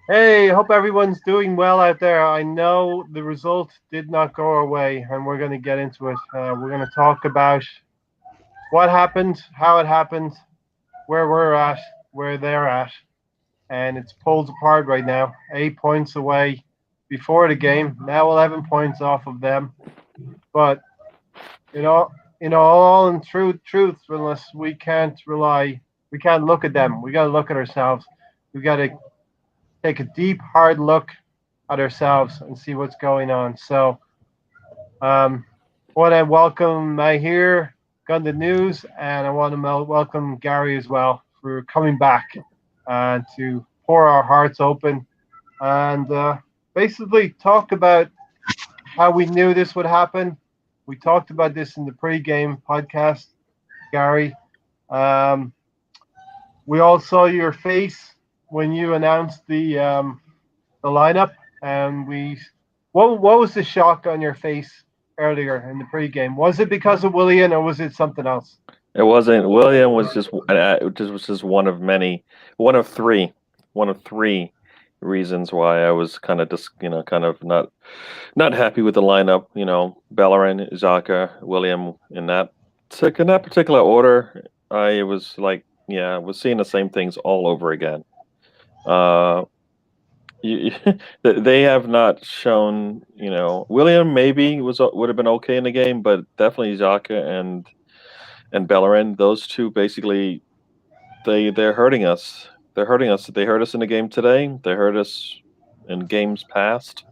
Hey, hope everyone's doing well out there. I know the result did not go our way, and we're going to get into it. We're going to talk about what happened, how it happened, where we're at, where they're at, and it's pulled apart right now. 8 points away before the game, now 11 points off of them. But you know, all in truth, unless we can't look at them. We got to look at ourselves. We got to take a deep, hard look at ourselves and see what's going on. So, um, I want to welcome here, Gun the News, and I want to welcome Gary as well for coming back to pour our hearts open and basically talk about how we knew this would happen. We talked about this in the pre-game podcast, Gary. Um, we all saw your face when you announced the lineup, and what was the shock on your face earlier in the pregame? Was it because of Willian or was it something else? It wasn't. William was just one of many, one of three, one of three reasons why I was kind of just kind of not happy with the lineup. Bellerin, Xhaka, William in that particular order. I was like, yeah, I was seeing the same things all over again. Uh, you, they have not shown. William maybe would have been okay in the game, but definitely Xhaka and Bellerin, those two basically they're hurting us. They're hurting us. They hurt us in the game today. They hurt us in games past.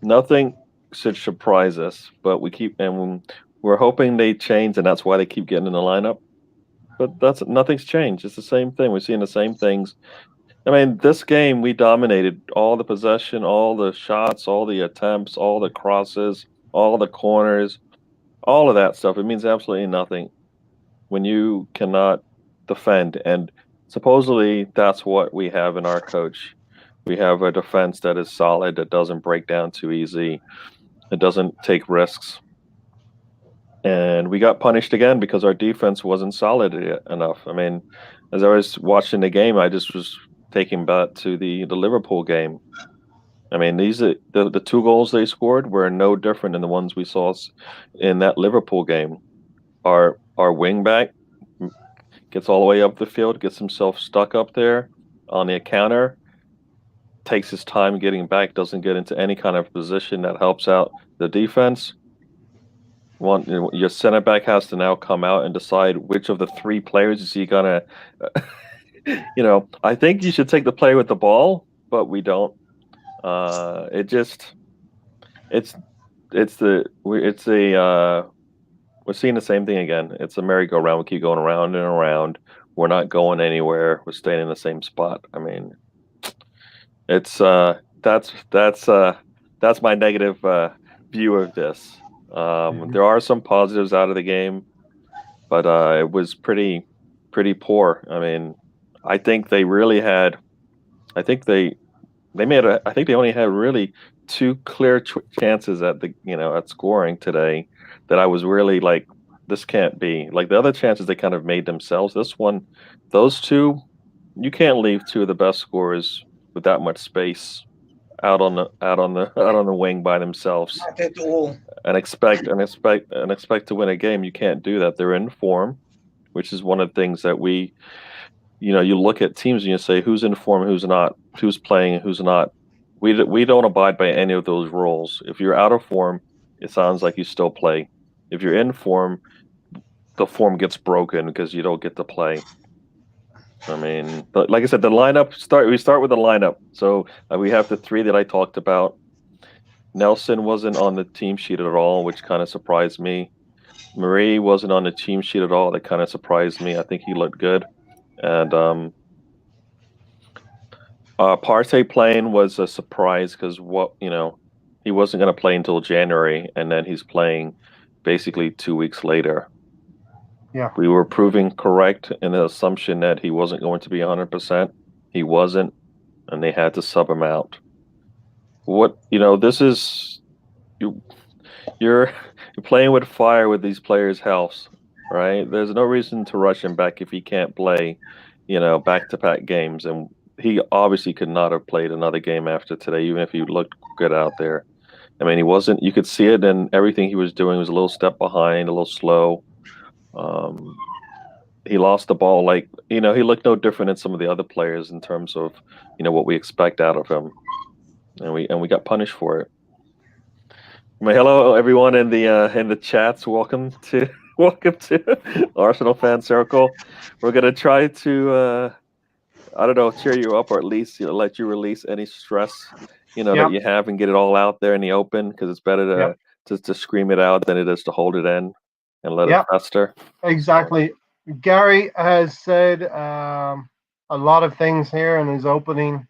Nothing should surprise us, but we're hoping they change, and that's why they keep getting in the lineup. But that's nothing's changed. It's the same thing. We're seeing the same things. I mean, this game we dominated all the possession, all the shots, all the attempts, all the crosses, all the corners, all of that stuff. It means absolutely nothing when you cannot defend. And supposedly that's what we have in our coach. We have a defense that is solid, that doesn't break down too easy, it doesn't take risks. And we got punished again because our defense wasn't solid enough. I mean, as I was watching the game, I just was taking back to the Liverpool game. I mean, the two goals they scored were no different than the ones we saw in that Liverpool game. Our wing back gets all the way up the field, gets himself stuck up there on the counter, takes his time getting back, doesn't get into any kind of position that helps out the defense. Your center back has to now come out and decide which of the three players is he gonna. I think you should take the play with the ball, but we don't. It just it's it's the we it's a we're seeing the same thing again. It's a merry-go-round. We keep going around and around. We're not going anywhere. We're staying in the same spot. I mean, it's that's my negative view of this. Mhm. There are some positives out of the game, but it was pretty poor. I mean, I think they really had. I think they made a. I think they only had really two clear chances at at scoring today. That I was really like, this can't be. Like the other chances they kind of made themselves. This one, those two, you can't leave two of the best scorers with that much space out on the wing by themselves Not at all. and expect to win a game. You can't do that. They're in form, which is one of the things that you look at teams and you say who's in form, who's not, who's playing, who's not. We don't abide by any of those rules. If you're out of form, it sounds like you still play. If you're in form, the form gets broken because you don't get to play. I mean, but like I said, the lineup we start with the lineup. So we have the three that I talked about. Nelson wasn't on the team sheet at all, which kind of surprised me. Marie wasn't on the team sheet at all. That kind of surprised me. I think he looked good. And Partey playing was a surprise because he wasn't going to play until January, and then he's playing basically 2 weeks later. Yeah. We were proving correct in the assumption that he wasn't going to be 100%. He wasn't, and they had to sub him out. This is you. You're you're playing with fire with these players' health, right? There's no reason to rush him back if he can't play, back-to-back games, and he obviously could not have played another game after today, even if he looked good out there. I mean, he wasn't. You could see it, and everything he was doing was a little step behind, a little slow. Um, he lost the ball. Like, he looked no different than some of the other players in terms of what we expect out of him, and we got punished for it. Hello, everyone in the chats. Welcome to welcome to Arsenal Fan Circle. We're gonna try to I don't know, cheer you up, or at least let you release any stress that Yep. you have, and get it all out there in the open, because it's better Yep. to scream it out than it is to hold it in and let it Yep. fester. Exactly. Gary has said a lot of things here in his opening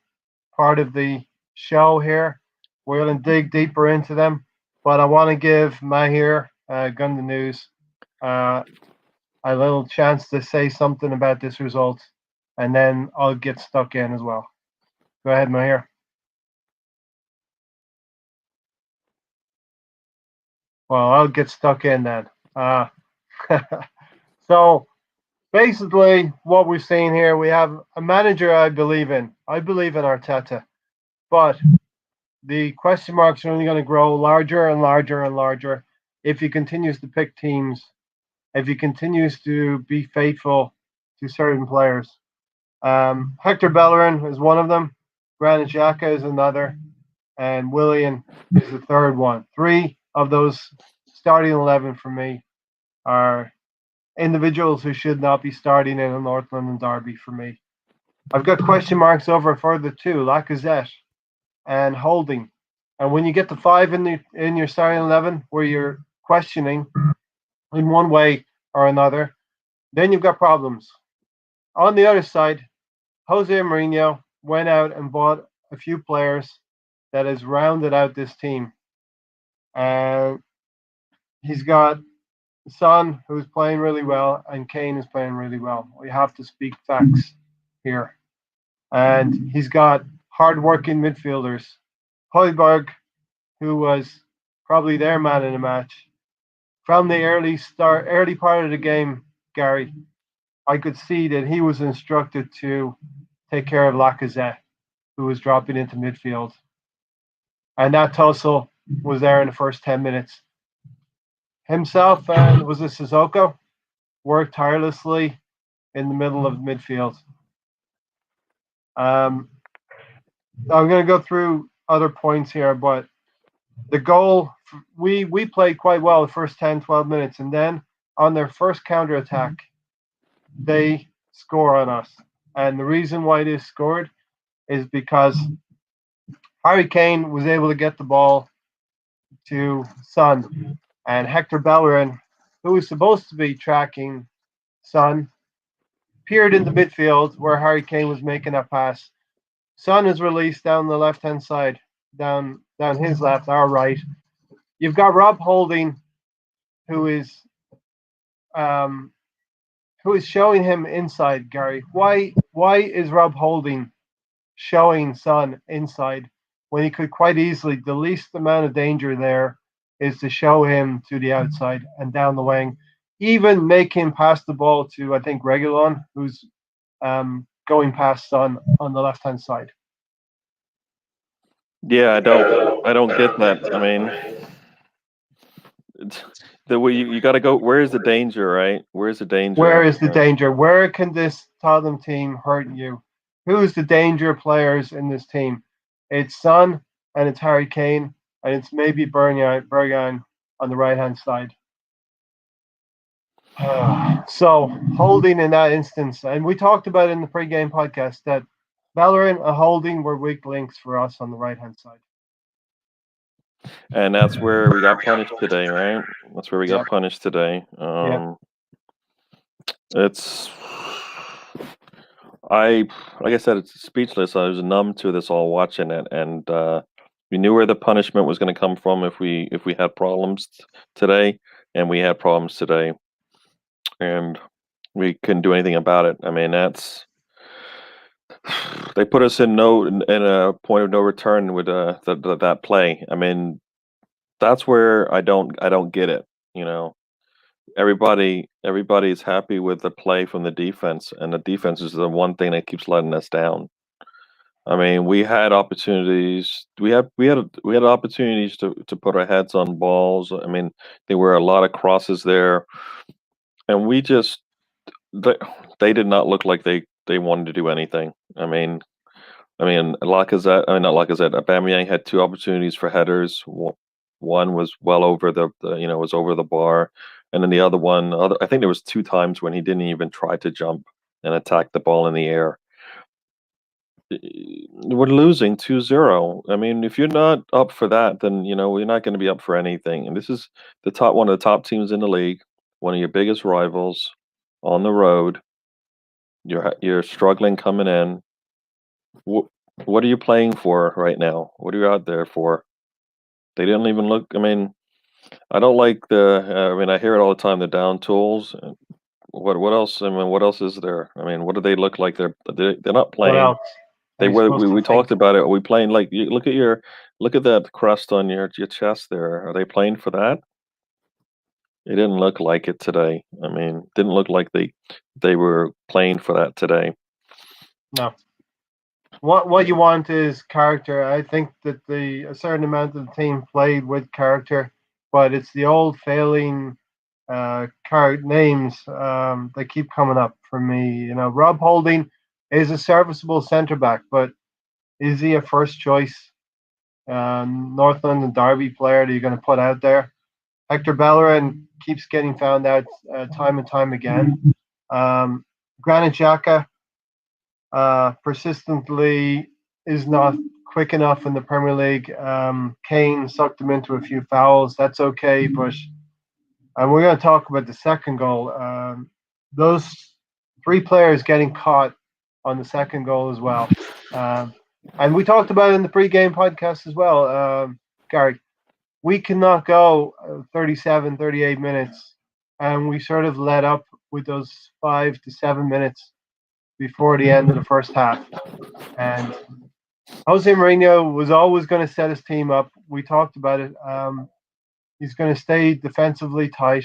part of the show here. We're going to dig deeper into them, but I want to give Mahir, Gun the News, uh, a little chance to say something about this result, and then I'll get stuck in as well. Go ahead, Mahir. Well, I'll get stuck in then. So basically, what we're seeing here, we have a manager I believe in. I believe in Arteta, but the question marks are only going to grow larger and larger and larger if he continues to pick teams, if he continues to be faithful to certain players. Hector Bellerin is one of them. Granit Xhaka is another, and Willian is the third one. Three of those starting 11 for me are individuals who should not be starting in a North London derby for me. I've got question marks over further two, Lacazette and Holding. And when you get to five in your starting 11 where you're questioning in one way or another, then you've got problems. On the other side, Jose Mourinho went out and bought a few players that has rounded out this team. And he's got Son, who's playing really well, and Kane is playing really well. We have to speak facts here. And he's got hard-working midfielders. Højbjerg, who was probably their man in the match. From the early part of the game, Gary, I could see that he was instructed to take care of Lacazette, who was dropping into midfield. And that tussle was there in the first 10 minutes. Himself and was it Sissoko worked tirelessly in the middle of midfield. I'm going to go through other points here, but the goal, we played quite well the first 10, 12 minutes, and then on their first counterattack, they score on us. And the reason why they scored is because Harry Kane was able to get the ball to Son, and Hector Bellerin, who was supposed to be tracking Son, appeared in the midfield where Harry Kane was making a pass. Son is released down the left-hand side, down his left, our right. You've got Rob Holding, who is showing him inside, Gary. Why is Rob Holding showing Son inside when he could quite easily, the least amount of danger there is to show him to the outside and down the wing, even make him pass the ball to, I think, Reguilon, who's going past Son on the left-hand side. Yeah, I don't get that. I mean, the way you got to go. Where is the danger, right? Where's the danger? Where is the danger? Where can this Tottenham team hurt you? Who's the danger players in this team? It's Son and it's Harry Kane and it's maybe Bergwijn on the right-hand side. So Holding in that instance, and we talked about in the pre-game podcast that Bellerin and Holding were weak links for us on the right-hand side. And that's where we got punished today, right? That's where we got punished today. It's, like I said, it's speechless. I was numb to this all watching it, and we knew where the punishment was going to come from if we had problems today, and we had problems today, and we couldn't do anything about it. I mean, they put us in a point of no return with that play. I mean, that's where I don't get it. Everybody's happy with the play from the defense, and the defense is the one thing that keeps letting us down. I mean, we had opportunities. We had opportunities to put our heads on balls. I mean, there were a lot of crosses there, and we just they, they did not look like they wanted to do anything. I mean, Lacazette, I mean, not Lacazette. Aubameyang had two opportunities for headers. One was well over the was over the bar, and then the other one, I think there was two times when he didn't even try to jump and attack the ball in the air. We're losing 2-0. I mean, if you're not up for that, then we're not going to be up for anything. And this is one of the top teams in the league, one of your biggest rivals on the road. You're struggling coming in. What are you playing for right now? What are you out there for? They didn't even look. I mean, I don't like I mean, I hear it all the time. The down tools. What else? I mean, what else is there? I mean, what do they look like? They're not What playing. else are They you were. supposed to We think? talked about it. Are we playing like? Look at that crust on your chest there. Are they playing for that? It didn't look like it today. I mean, didn't look like they were playing for that today. No. What you want is character. I think that a certain amount of the team played with character, but it's the old failing card names that keep coming up for me. Rob Holding is a serviceable centre back, but is he a first choice North London Derby player that you're going to put out there? Hector Bellerin keeps getting found out time and time again. Granit Xhaka persistently is not quick enough in the Premier League. Kane sucked him into a few fouls. That's okay, but we're going to talk about the second goal. Those three players getting caught on the second goal as well. And we talked about it in the pre-game podcast as well, Gary. We cannot go 37, 38 minutes, and we sort of let up with those 5 to 7 minutes before the end of the first half. And Jose Mourinho was always going to set his team up. We talked about it. He's going to stay defensively tight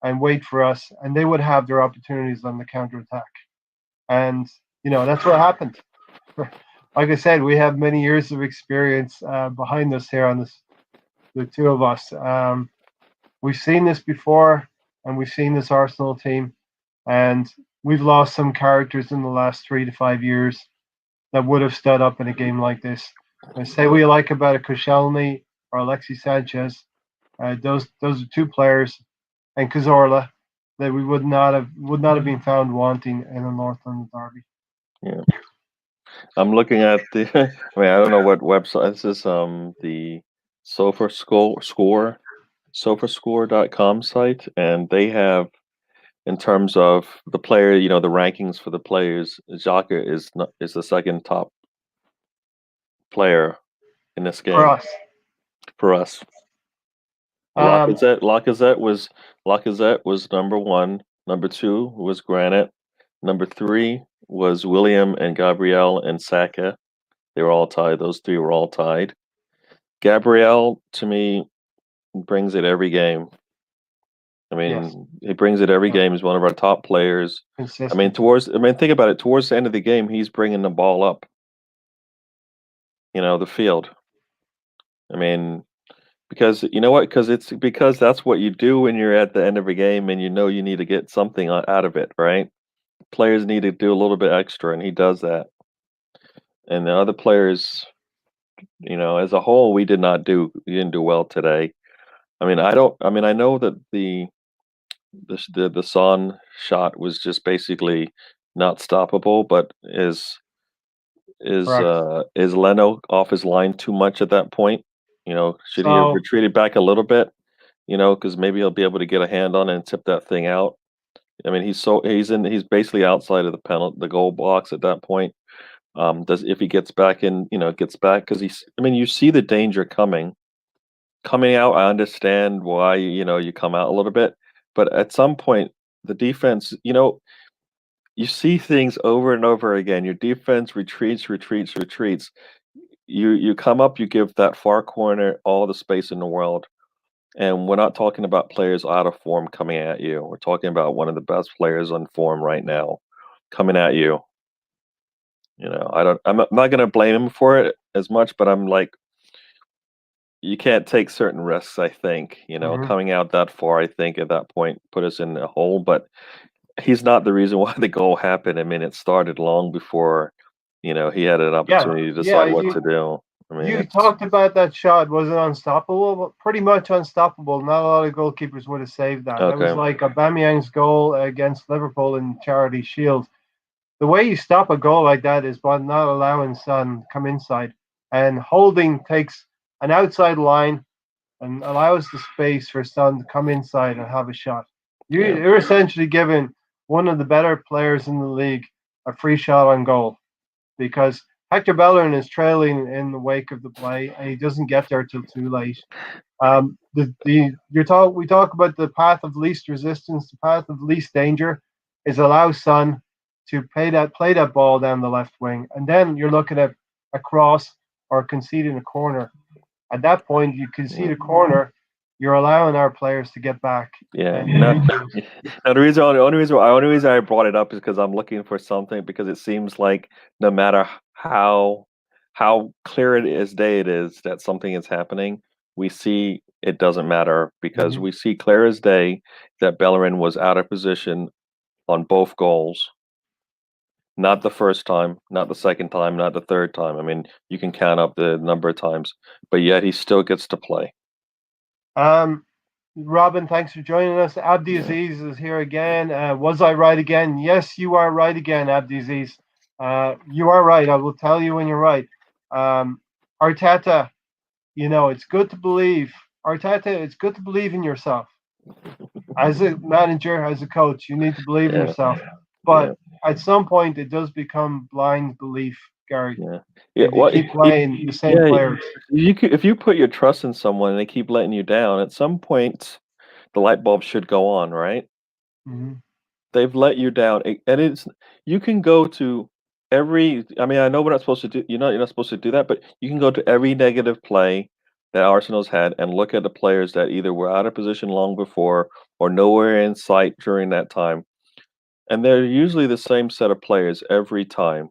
and wait for us, and they would have their opportunities on the counter attack. And that's what happened. Like I said, we have many years of experience behind us here on this, the two of us. We've seen this before, and we've seen this Arsenal team, and we've lost some characters in the last 3 to 5 years that would have stood up in a game like this. And say what you like about a Koscielny or Alexis Sanchez, those are two players, and Cazorla that we would not have been found wanting in a North London derby. Yeah. I'm looking at the. I mean, I don't know what website this is. The Sofa Score, SofaScore.com site, and they have, in terms of the player, the rankings for the players. Xhaka is the second top player in this For game us. for us. Um, Lacazette was number one. Number two was Granite. Number three was William and Gabriel and Saka. They were all tied. Those three were all tied. Gabriel, to me, brings it every game. I yes, mean, he brings it every yeah, game. He's one of our top players. consistent. Think about it. Towards the end of the game, he's bringing the ball up, the field. I mean, because you know what? Because that's what you do when you're at the end of a game and you need to get something out of it, right? Players need to do a little bit extra, and he does that. And the other players, as a whole, we didn't do well today. I mean, I don't. I mean, I know that the Son shot was just basically not stoppable, but Correct. is Leno off his line too much at that point? Should he have So retreated back a little bit? Because maybe he'll be able to get a hand on it and tip that thing out. I mean, he's basically outside of the goal box at that point. Does if he gets back in, gets back because I mean, you see the danger coming out. I understand why you come out a little bit, but at some point, the defense, you see things over and over again. Your defense retreats, retreats, retreats. You come up, you give that far corner all the space in the world. And we're not talking about players out of form coming at you. We're talking about one of the best players on form right now coming at you. I'm not going to blame him for it as much, but I'm like, you can't take certain risks. I think coming out that far, I think at that point put us in a hole. But he's not the reason why the goal happened. I mean, it started long before he had an Yeah, opportunity to yeah. decide what to do. I mean, You it's talked about that shot. Was it unstoppable? Well, pretty much unstoppable. Not a lot of goalkeepers would have saved that. That was okay. like Aubameyang's goal against Liverpool in Charity Shield. The way you stop a goal like that is by not allowing Son come inside, and Holding takes an outside line and allows the space for Son to come inside and have a shot. Yeah. You're essentially giving one of the better players in the league a free shot on goal because Hector Bellerin is trailing in the wake of the play and he doesn't get there till too late. We talk about the path of least resistance, the path of least danger is allow Son to play that ball down the left wing, and then you're looking at a cross or conceding a corner. At that point, you concede a corner, you're allowing our players to get back. Yeah. And Now the only reason I brought it up is because I'm looking for something because it seems like no matter how clear it is day it is that something is happening, we see it doesn't matter because we see clear as day that Bellerin was out of position on both goals. Not the first time, not the second time, not the third time. I mean, you can count up the number of times, but yet he still gets to play. Robin, thanks for joining us. Abdi Aziz is here again. Was I right again? Yes, you are right again, Abdi Aziz. You are right. I will tell you when you're right. Arteta, it's good to believe. Arteta, it's good to believe in yourself. As a manager, as a coach, you need to believe in Yeah. yourself. But at some point, it does become blind belief, Gary. Yeah. If you keep playing the same players. If you put your trust in someone and they keep letting you down, at some point the light bulb should go on, right? They've let you down, and you can go to every. I mean, I know we're not supposed to do. You're not supposed to do that, but you can go to every negative play that Arsenal's had and look at the players that either were out of position long before or nowhere in sight during that time, and they're usually the same set of players every time.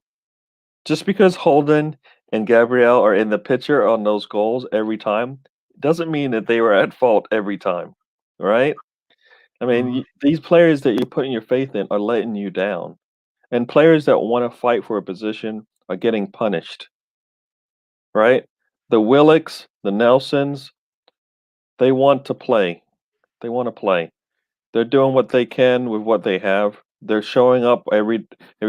Just because Holden and Gabriel are in the picture on those goals every time doesn't mean that they were at fault every time, right? I mean, these players that you're putting your faith in are letting you down. And players that want to fight for a position are getting punished, right? The Willocks, the Nelsons, they want to play. They want to play. They're doing what they can with what they have. They're showing up every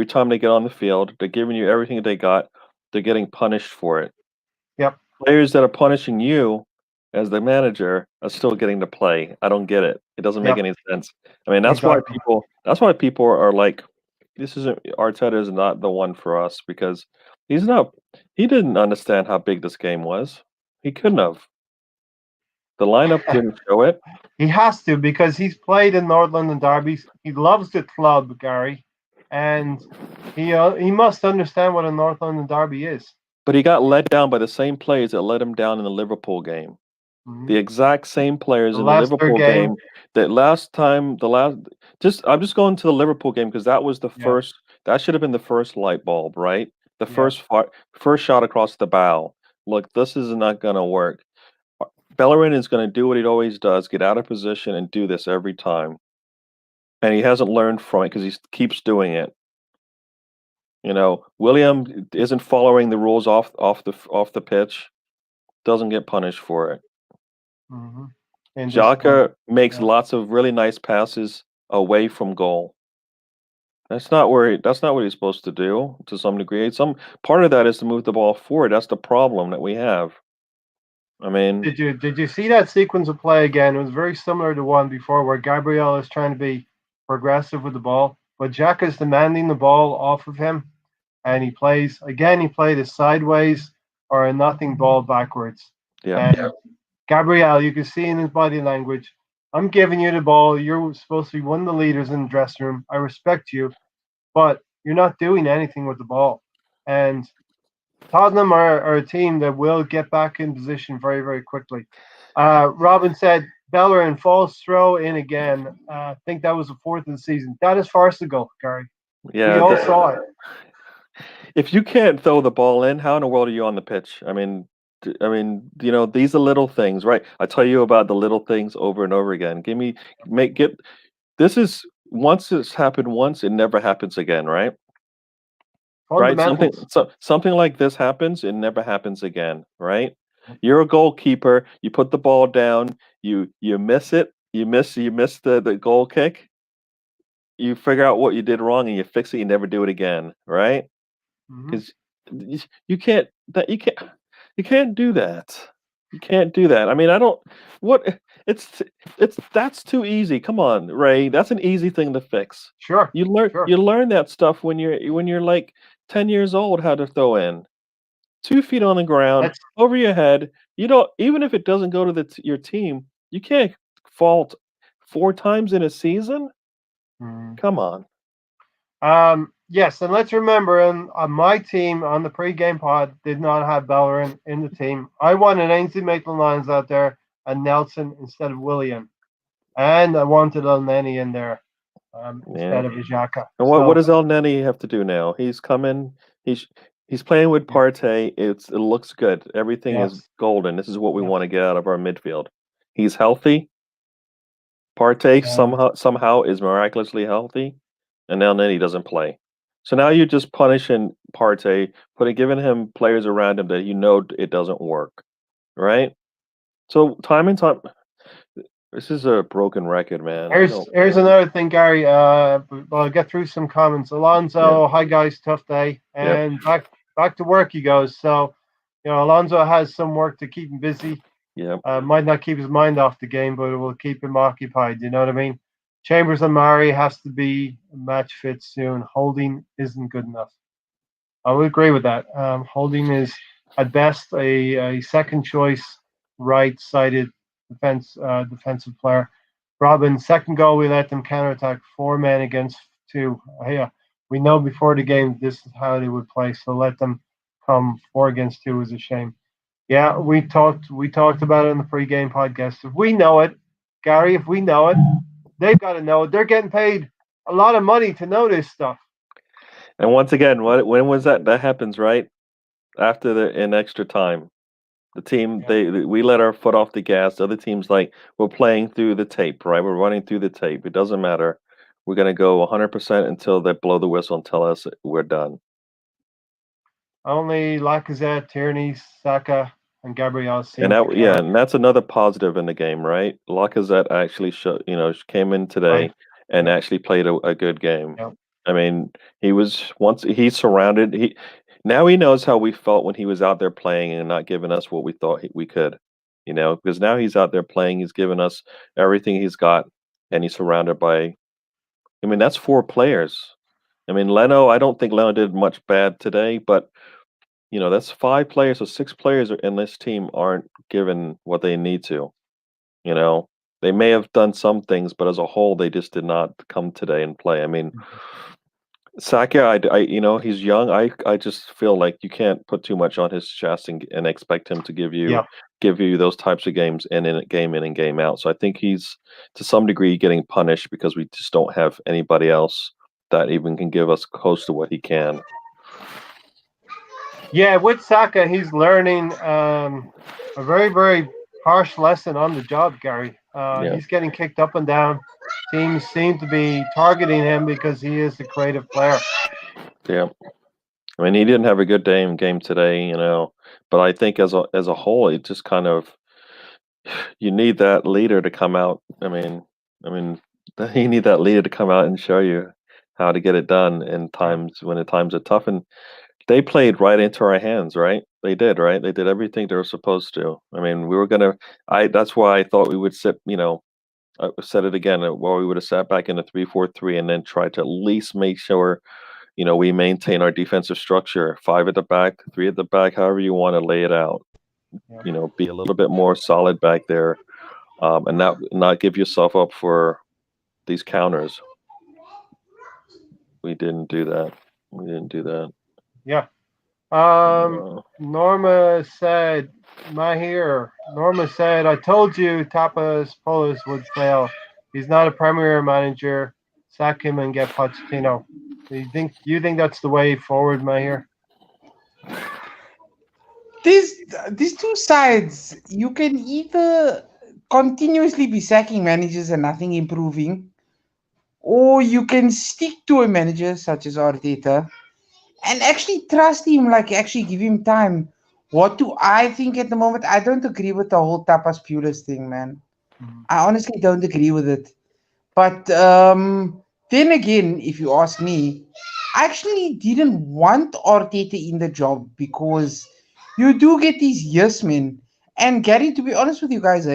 time they get on the field. They're giving you everything they got. They're getting punished for it. Yep. Players that are punishing you as the manager are still getting to play. I don't get it. It doesn't make any sense. I mean, Exactly. that's why people are like, this isn't Arteta is not the one for us because he didn't understand how big this game was. He couldn't have. The lineup didn't show it. He has to because he's played in North London derbies. He loves the club, Gary, and he must understand what a North London derby is. But he got let down by the same players that let him down in the Liverpool game. The exact same players in the Liverpool game. I'm just going to the Liverpool game because that was the first. That should have been the first light bulb, right? The first shot across the bow. Look, this is not going to work. Bellerin is going to do what he always does: get out of position and do this every time. And he hasn't learned from it because he keeps doing it. William isn't following the rules off the pitch. Doesn't get punished for it. Xhaka makes lots of really nice passes away from goal. That's not what he's supposed to do to some degree. Some part of that is to move the ball forward. That's the problem that we have. I mean, did you see that sequence of play again? It was very similar to one before where Gabriel is trying to be progressive with the ball, but Xhaka is demanding the ball off of him, and he played a sideways or a nothing ball backwards. Yeah. And Gabriel, you can see in his body language, I'm giving you the ball. You're supposed to be one of the leaders in the dressing room. I respect you, but you're not doing anything with the ball. And Tottenham are a team that will get back in position very, very quickly. Robin said Bellerin falls throw in again. I think that was the fourth of the season. That is farcical, Gary. Yeah, we all saw it. if you can't throw the ball in, how in the world are you on the pitch? These are little things, right? I tell you about the little things over and over again. This is once it's happened once, it never happens again, right? Right? Fundamentals. Something like this happens, it never happens again, right? You're a goalkeeper, you put the ball down, you miss it, you miss the goal kick, you figure out what you did wrong and you fix it, you never do it again, right? Hmm. Because you can't that you can't do that. You can't do that. I mean, I don't what it's that's too easy. Come on, Ray. That's an easy thing to fix. Sure, You learn sure. you learn that stuff when you're like 10 years old how to throw in. 2 feet on the ground, That's over your head. You don't even if it doesn't go to your team, you can't fault 4 times in a season. mm. Come on. Yes, and let's remember, on my team on the pre-game pod did not have Bellerin in the team. I wanted Ainsley Maitland-Lyons out there and Nelson instead of William, and I wanted Elneny in there Yeah. instead of Ijaka. And what So does El Neni have to do now? He's coming. He's he's playing with yeah, Partey. It looks good. Everything is yes, golden. This is what we yes. want to get out of our midfield. He's healthy. Partey Um, somehow is miraculously healthy, and El Neni doesn't play. So now you're just punishing Partey, giving him players around him that it doesn't work, right? So time and time, this is a broken record, man. I don't. here's another thing, Gary. Well, I'll get through some comments. Yeah. Alonso, hi guys, tough day, Yep. and back to work he goes. So, Alonso has some work to keep him busy. Yep. Might not keep his mind off the game, but it will keep him occupied. You know what I mean? Chambers and Murray has to be match fit soon. Holding isn't good enough. I would agree with that. Holding is at best a second choice right-sided defensive player. Robin, second goal, we let them counterattack 4 men against 2. Yeah, we know before the game this is how they would play, so let them come 4 against 2 is a shame. Yeah, we talked about it in the pre-game podcast. If we know it, Gary, if we know it, they've got to know it. They're getting paid a lot of money to know this stuff. And once again, when was that? That happens right after in extra time. The team Yeah. we let our foot off the gas. The other team's like we're playing through the tape, right? We're running through the tape. It doesn't matter. We're gonna go 100% until they blow the whistle and tell us we're done. Only Lacazette, Tierney, Saka, and Gabriel And seem to care. and that's another positive in the game, right? Lacazette actually came in today Right. and Yeah. actually played a good game. Yeah. I mean, he's surrounded. Now he knows how we felt when he was out there playing and not giving us what we thought we could, because now he's out there playing. He's given us everything he's got, and he's surrounded by. I mean, that's 4 players. I mean, I don't think Leno did much bad today, but that's 5 players. So 6 players in this team aren't given what they need to. You know, they may have done some things, but as a whole, they just did not come today and play. I mean, Saka, he's young. I just feel like you can't put too much on his chest and expect him to Yeah. give you those types of games game in and game out. So I think he's to some degree getting punished because we just don't have anybody else that even can give us close to what he can. Yeah, with Saka, he's learning a very, very harsh lesson on the job, Gary. Yeah, He's getting kicked up and down. Teams seem to be targeting him because he is a creative player. yeah. I mean, he didn't have a good game today, but I think as a whole, it just kind of you need that leader to come out. I mean, you need that leader to come out and show you how to get it done in Yeah. times when the times are tough. And they played right into our hands, right? They did, right? They did everything they were supposed to. I mean, we were gonna. That's why I thought we would sit. I said it again. Well, we would have sat back in a 3-4-3 and then tried to at least make sure we maintain our defensive structure. 5 at the back, 3 at the back, however you want to lay it out. Yeah. Be a little bit more solid back there, and not give yourself up for these counters. We didn't do that. We didn't do that. Yeah. Uh, Norma said, Norma said, I told you Tapas Polis would fail. He's not a premier manager. Sack him and get Pochettino. Do you think that's the way forward, Mahir? There's these two sides. You can either continuously be sacking managers and nothing improving, or you can stick to a manager such as Arteta and actually trust him, like actually give him time. What do I think at the moment? I don't agree with the whole tapas pulis thing, man. Mhm. I honestly don't agree with it. But then again, if you ask me, I actually didn't want Arteta in the job because you do get these yes men. And Gary, to be honest with you guys,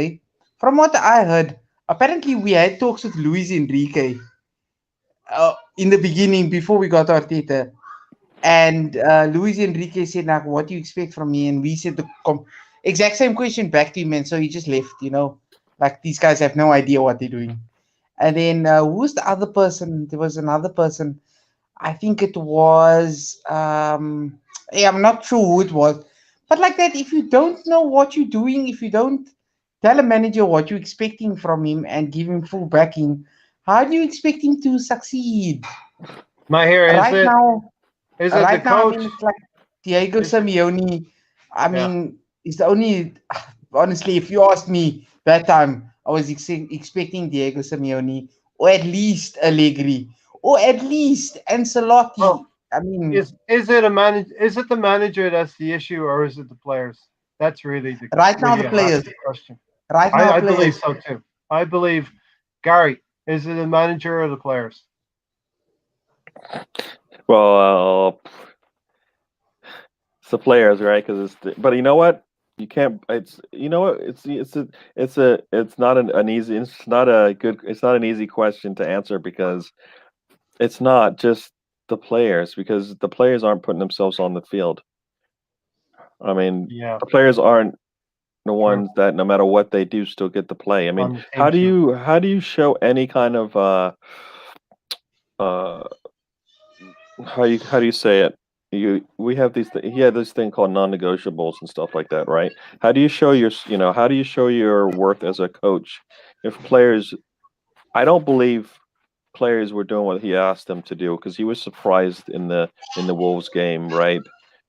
from what I heard, apparently we had talks with Luis Enrique in the beginning before we got Arteta. And Luis Enrique said, like, what do you expect from me? And we said the exact same question back to him. And so he just left. Like these guys have no idea what they're doing. And then who's the other person? There was another person. I think it was. Yeah, I'm not sure who it was. But like that, if you don't know what you're doing, if you don't tell a manager what you're expecting from him and give him full backing, how do you expect him to succeed? Mahir, Right now, the right now, I coach? mean, it's like Diego Is it, Simeone. I yeah. mean, it's the only. Honestly, if you asked me that time, I was expecting Diego Simeone or at least Allegri or at least Ancelotti. Well, I mean, Is it the manager that's the issue, or is it the players? That's really right now really the a half players. the question. Right now, I believe players. so too. I believe, Gary, is it the manager or the players? Well, it's the players, right? Because but you know what? You can't. It's you know what? It's not an easy. It's not a good. It's not an easy question to answer because it's not just the players because the players aren't putting themselves on the field. I mean, Yeah, the players aren't the true. ones that no matter what they do still get to play. I mean, On the team sheet. how do you show any kind of uh how do you say it? We have he had this thing called non-negotiables and stuff like that, right? How do you show how do you show your worth as a coach if players I don't believe players were doing what he asked them to do because he was surprised in the Wolves game, right?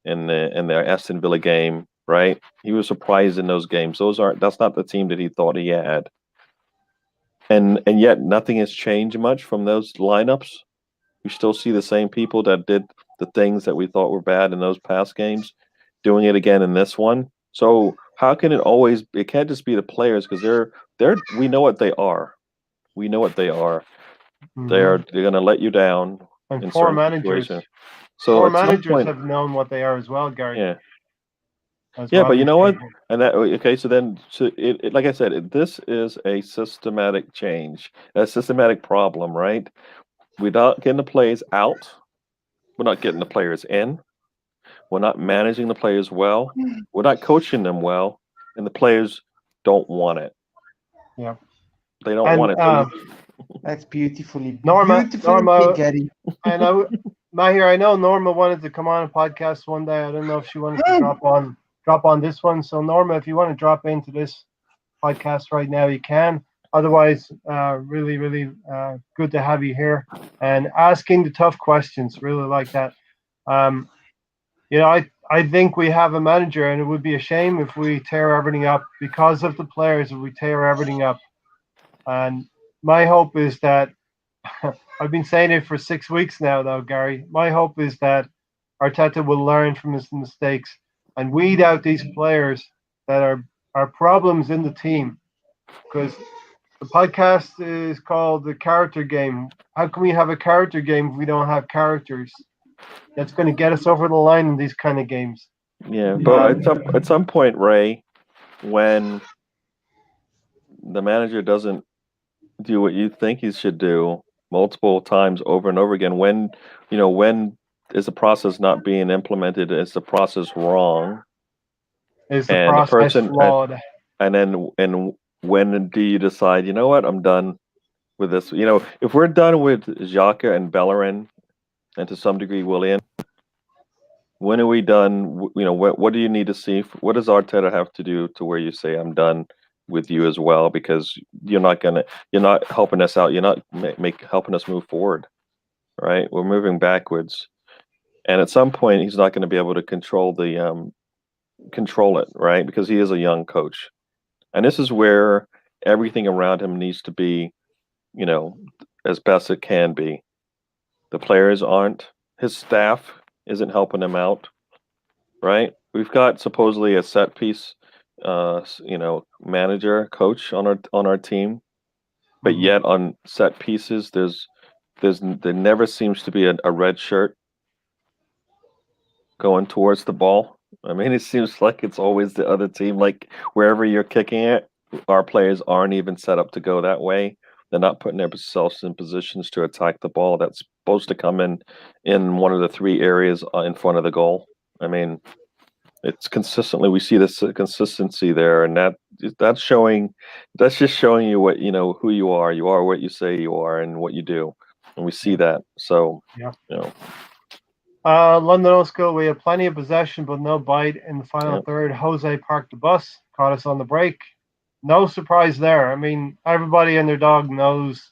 In the Aston Villa game, right? He was surprised in those games. That's not the team that he thought he had. And yet nothing has changed much from those lineups. We still see the same people that did the things that we thought were bad in those past games doing it again in this one. So how can it can't just be the players because they're we know what they are. We know what they are. Hmm. They're gonna let you down And in certain situations. So four at some managers point, have known what they are as well, Gary, yeah. as Yeah, well. but you These know what? people. And that okay, so then like I said, this is a systematic change, a systematic problem, right? We're not getting the plays out. We're not getting the players in. We're not managing the players well. We're not coaching them well, and the players don't want it. Yeah. They don't And want it. So you, That's beautifully, beautifully said, Norma, Gary. and Mahir, I know Norma wanted to come on a podcast one day. I don't know if she wanted to drop on this one. So Norma, if you want to drop into this podcast right now, you can. Otherwise, really, really good to have you here and asking the tough questions. Really like that. Um, I think we have a manager, and it would be a shame if we tear everything up because of the players. If we tear everything up, and my hope is that I've been saying it for 6 weeks now, though, Gary. My hope is that Arteta will learn from his mistakes and weed out these players that are problems in the team. Because the podcast is called the character game. How can we have a character game if we don't have characters? That's going to get us over the line in these kind of games. yeah, but Um, at some point, Ray, when the manager doesn't do what you think he should do multiple times over and over again, when is the process not being implemented? Is the process wrong? is the And the process person, flawed? and when do you decide? You know what? I'm done with this. If we're done with Xhaka and Bellerin, and to some degree Willian, when are we done? What do you need to see? What does Arteta have to do to where you say I'm done with you as well? Because you're not helping us out. You're not helping us move forward, right? We're moving backwards, and at some point he's not going to be able to control it, right? Because he is a young coach, and this is where everything around him needs to be, as best it can be. The players aren't. His staff isn't helping him out, right? We've got supposedly a set piece, manager, coach on our team, but Mhm. yet on set pieces, there never seems to be a red shirt going towards the ball. I mean, it seems like it's always the other team. Like wherever you're kicking it, our players aren't even set up to go that way. They're not putting themselves in positions to attack the ball that's supposed to come in one of the three areas in front of the goal. I mean, it's consistently we see this consistency there, and that's just showing you what who you are. You are what you say you are, and what you do, and we see Yeah. that. So, Yeah. you know, London Old School, we had plenty of possession, but no bite in the final yeah, third. Jose parked the bus, caught us on the break. No surprise there. I mean, everybody and their dog knows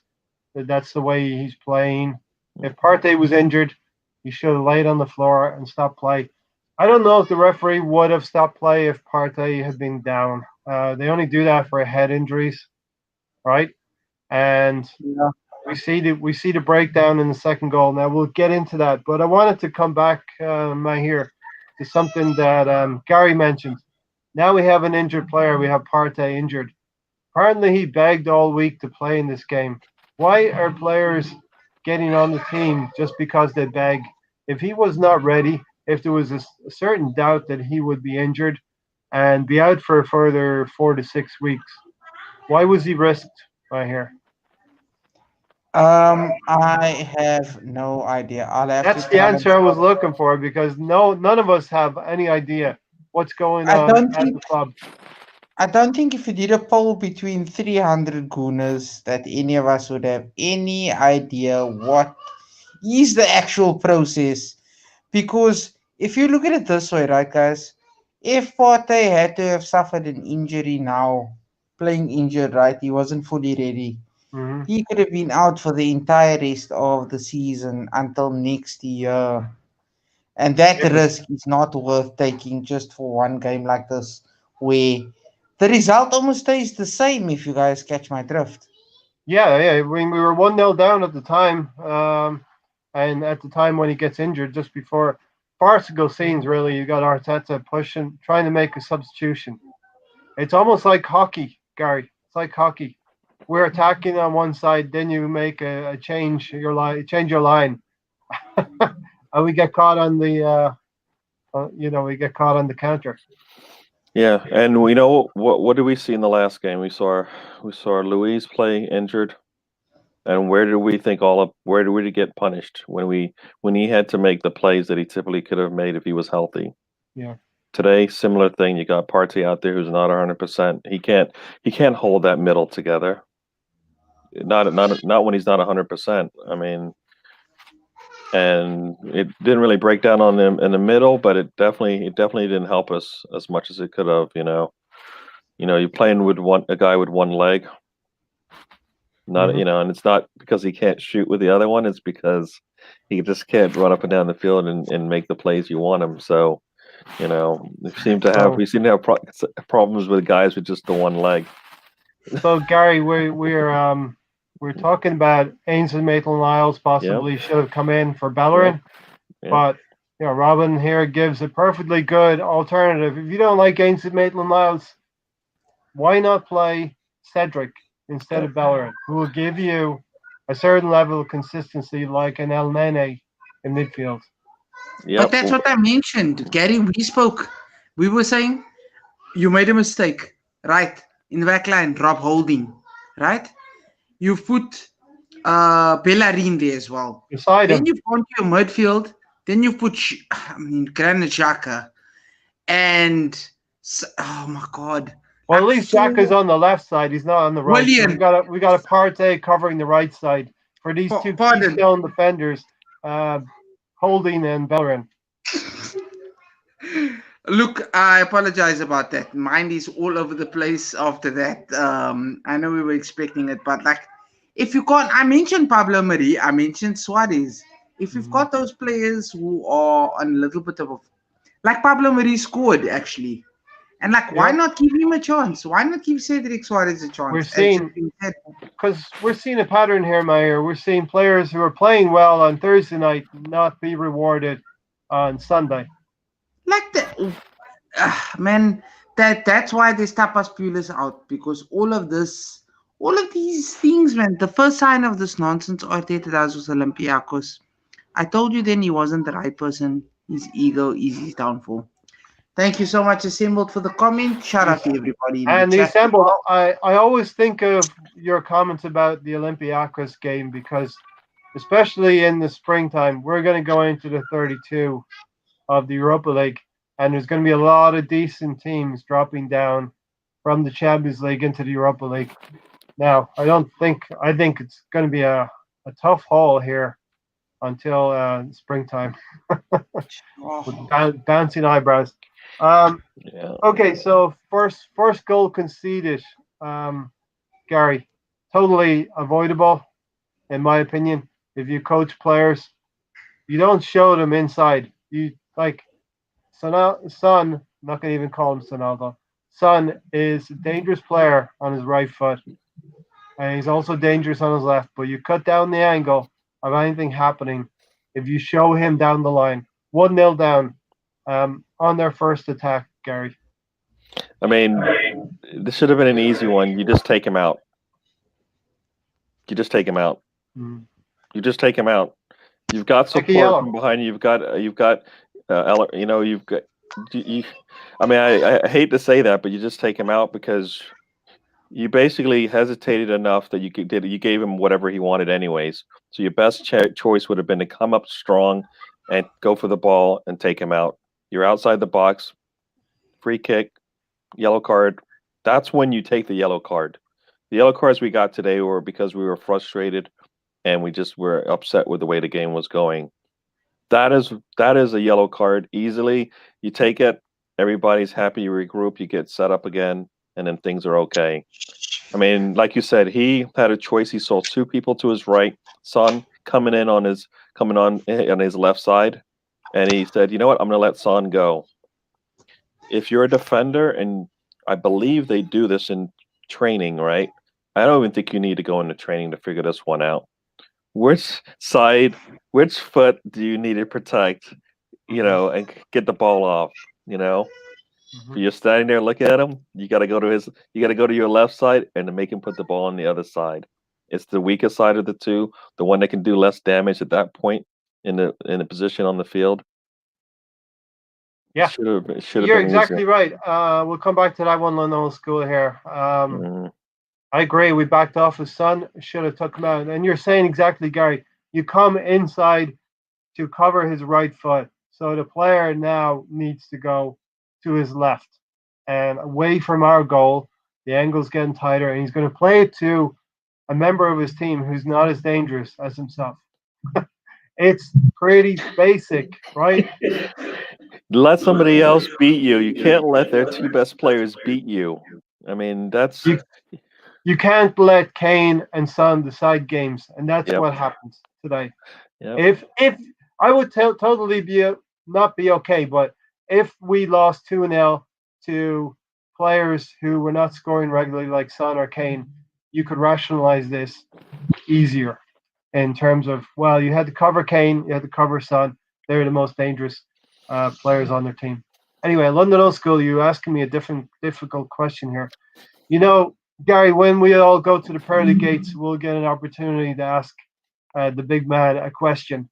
that that's the way he's playing. If Partey was injured, he should have laid on the floor and stopped play. I don't know if the referee would have stopped play if Partey had been down. They only do that for head injuries, right? And Yeah. we see the breakdown in the second goal. Now we'll get into that, but I wanted to come back, here, to something that Gary mentioned. Now we have an injured player. We have Partey injured. Apparently, he begged all week to play in this game. Why are players getting on the team just because they beg? If he was not ready, if there was a certain doubt that he would be injured and be out for a further 4 to 6 weeks, why was he risked right here? I have no idea. I'll have to That's the challenge answer I was that. looking for because none of us have any idea what's going I on don't at the think club. I don't think if you did a poll between 300 Gooners that any of us would have any idea what is the actual process. Because if you look at it this way, right, guys, if Partey had to have suffered an injury now, playing injured, right, he wasn't fully ready. Hmm. He could have been out for the entire rest of the season until next year. And that risk is not worth taking just for one game like this, where the result almost stays the same if you guys catch my drift. Yeah, yeah. We were 1-0 down at the time, and at the time when he gets injured, just before farcical scenes, really, you got Arteta pushing, trying to make a substitution. It's almost like hockey, Gary. It's like hockey. We're attacking on one side, then you make a change your line, change your line, and we get caught on we get caught on the counter. yeah. And we know what did we see in the last game? We saw Luis play injured, and where did we get punished when he had to make the plays that he typically could have made if he was healthy? Yeah. Today, similar thing. You got Partey out there who's not 100%. He can't hold that middle together. Not when he's not 100%. I mean, and it didn't really break down on him in the middle, but it definitely didn't help us as much as it could have. You're playing with a guy with one leg, not Hmm. and it's not because he can't shoot with the other one. It's because he just can't run up and down the field and make the plays you want him. So So, we seem to have problems with guys with just the one leg. so Gary, we're talking about Ainsley Maitland-Niles Yeah, possibly should have come in for yeah, Bellerin, yeah, but Robin here gives a perfectly good alternative. If you don't like Ainsley Maitland-Niles, why not play Cedric instead yeah, of Bellerin, who will give you a certain level of consistency like an El Nene in midfield? But yep, that's what I mentioned, Gary. We spoke. We were saying you made a mistake, right? In the back line, Rob Holding, right? You've put Bellerin there as well. Beside Then him. you've gone to your midfield. Then you've put, Granit Xhaka. And, oh my God. Well, at Like least Jack is four on the left side. He's not on the right. So we William, got a Partey covering the right side for these two pardon. keystone defenders, Holding and Bellerin. Look, I apologize about that. Mind is all over the place after that. I know we were expecting it, but like, if you can't, I mentioned Pablo Mari, I mentioned Suarez. if you've got those players who are on a little bit of a, like Pablo Mari scored actually, and like why Yeah. not give him a chance? Why not give Cedric Suarez a We're chance? As seeing, just been said. because we're seeing a pattern here, Mayor. We're seeing players who are playing well on Thursday night not be rewarded on Sunday. Like the man, that's why this tapas pool is out, because all of these things, man. The first sign of this nonsense Arteta does was Olympiacos. I told you then he wasn't the right person. His ego is his downfall. Thank you so much, Assembled, for the comment. Shout out to everybody in the And the chat. assembled, I always think of your comments about the Olympiacos game because, especially in the springtime, we're going to go into the 32 of the Europa League, and there's going to be a lot of decent teams dropping down from the Champions League into the Europa League. Now, I think it's going to be a tough haul here until springtime with bouncing eyebrows. Yeah. Okay, so first goal conceded, Gary, totally avoidable in my opinion. If you coach players, you don't show them inside. You like Son. Not gonna even call him Sonaldo. Son is a dangerous player on his right foot, and he's also dangerous on his left. But you cut down the angle of anything happening if you show him down the line. 1-0 down on their first attack, Gary. I mean, this should have been an easy one. You just take him out. You just take him out. Mm. You just take him out. You've got Like a support yellow. from behind you. You've got you've got you. I mean, I hate to say that, but you just take him out because you basically hesitated enough that you gave him whatever he wanted anyways. So your best choice would have been to come up strong and go for the ball and take him out. You're outside the box, free kick, yellow card. That's when you take the yellow card. The yellow cards we got today were because we were frustrated and we just were upset with the way the game was going. That is a yellow card easily. You take it, everybody's happy, you regroup, you get set up again, and then things are okay. I mean, like you said, he had a choice. He saw two people to his right, Son coming on his left side, and he said, "You know what? I'm going to let Son go." If you're a defender, and I believe they do this in training, right? I don't even think you need to go into training to figure this one out. Which foot do you need to protect, and get the ball off, If you're standing there looking at him, you got to go to your left side and to make him put the ball on the other side. It's the weakest side of the two, the one that can do less damage at that point in the position on the field. Yeah, should have you're been exactly easier. right. We'll come back to that one on old school here. I agree. We backed off his Son. Should have took him out. And you're saying exactly, Gary. You come inside to cover his right foot, so the player now needs to go to his left and away from our goal. The angle's getting tighter, and he's going to play it to a member of his team who's not as dangerous as himself. It's pretty basic, right? Let somebody else beat you. You can't let their two best players beat you. I mean, that's you can't let Kane and Son decide games, and that's Yep. what happens today. Yep. If I would totally not be okay, but if we lost 2-0 to players who were not scoring regularly like Son or Kane, you could rationalize this easier in terms of, well, you had to cover Kane, you had to cover Son. They're the most dangerous players on their team. Anyway, London Old School, you asking me a difficult question here. Gary, when we all go to the pearly gates, we'll get an opportunity to ask the big man a question.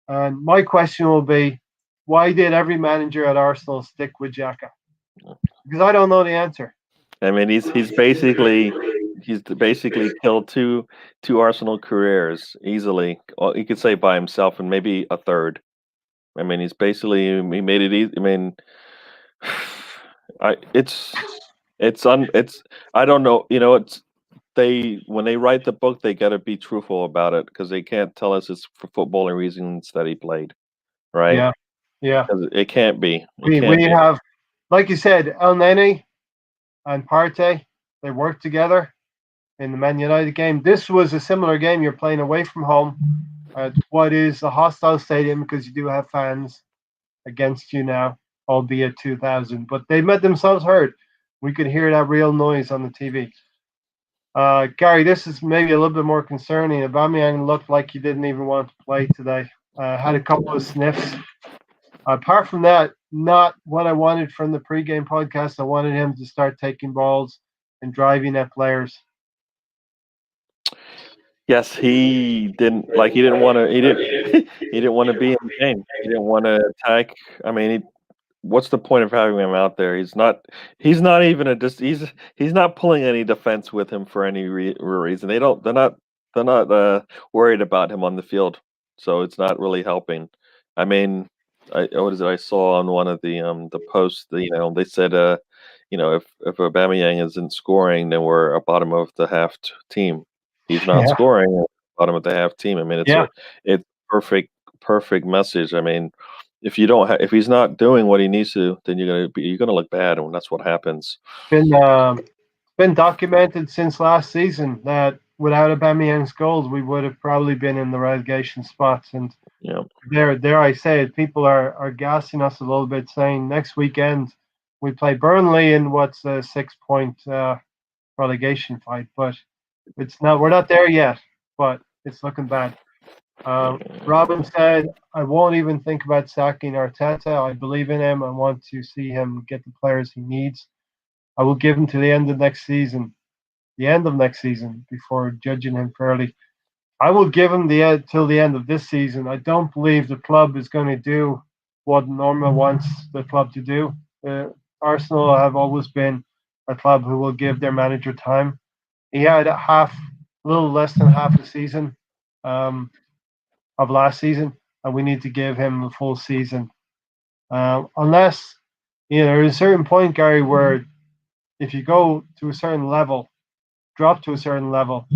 And my question will be, why did every manager at Arsenal stick with Xhaka? Because I don't know the answer. I mean, he's basically killed two Arsenal careers easily. Well, you could say by himself and maybe a third. I mean, he made it easy. I mean, I don't know. When they write the book, they got to be truthful about it because they can't tell us it's for footballing reasons that he played, right? Yeah. 'Cause it can't be. We have, like you said, El Nene and Partey. They worked together in the Man United game. This was a similar game. You're playing away from home. at what is a hostile stadium because you do have fans against you now, albeit 2,000. But they made themselves heard. We could hear that real noise on the TV. Gary, this is maybe a little bit more concerning. Aubameyang looked like he didn't even want to play today. Had a couple of sniffs. Apart from that, not what I wanted from the pregame podcast. I wanted him to start taking balls and driving at players. Yes, he didn't like. He didn't want to. He didn't. He didn't want to be in the game. He didn't want to attack. I mean, what's the point of having him out there? He's not. He's not even a. He's not pulling any defense with him for any reason. They don't. They're not. They're not worried about him on the field. So it's not really helping. I mean, what is it? I saw on one of the posts. They said if Aubameyang isn't scoring, then we're a bottom of the half team. He's not Yeah. scoring, bottom of the half team. I mean, Yeah. it's perfect message. I mean, if you don't if he's not doing what he needs to, then you're gonna look bad, and that's what happens. Been documented since last season that without Aubameyang's goals, we would have probably been in the relegation spots. And Yeah, dare I say it, people are gassing us a little bit, saying next weekend we play Burnley in what's a 6-point relegation fight. But it's not. We're not there yet, but it's looking bad. Robin said, "I won't even think about sacking Arteta. I believe in him. I want to see him get the players he needs. I will give him to the end of next season, before judging him fairly. I will give him till the end of this season. I don't believe the club is going to do what Norma wants the club to do. Arsenal have always been a club who will give their manager time. He had a little less than half a season um, of last season, and we need to give him the full season. Unless, there's a certain point, Gary, where if you go to a certain level, drop to a certain level,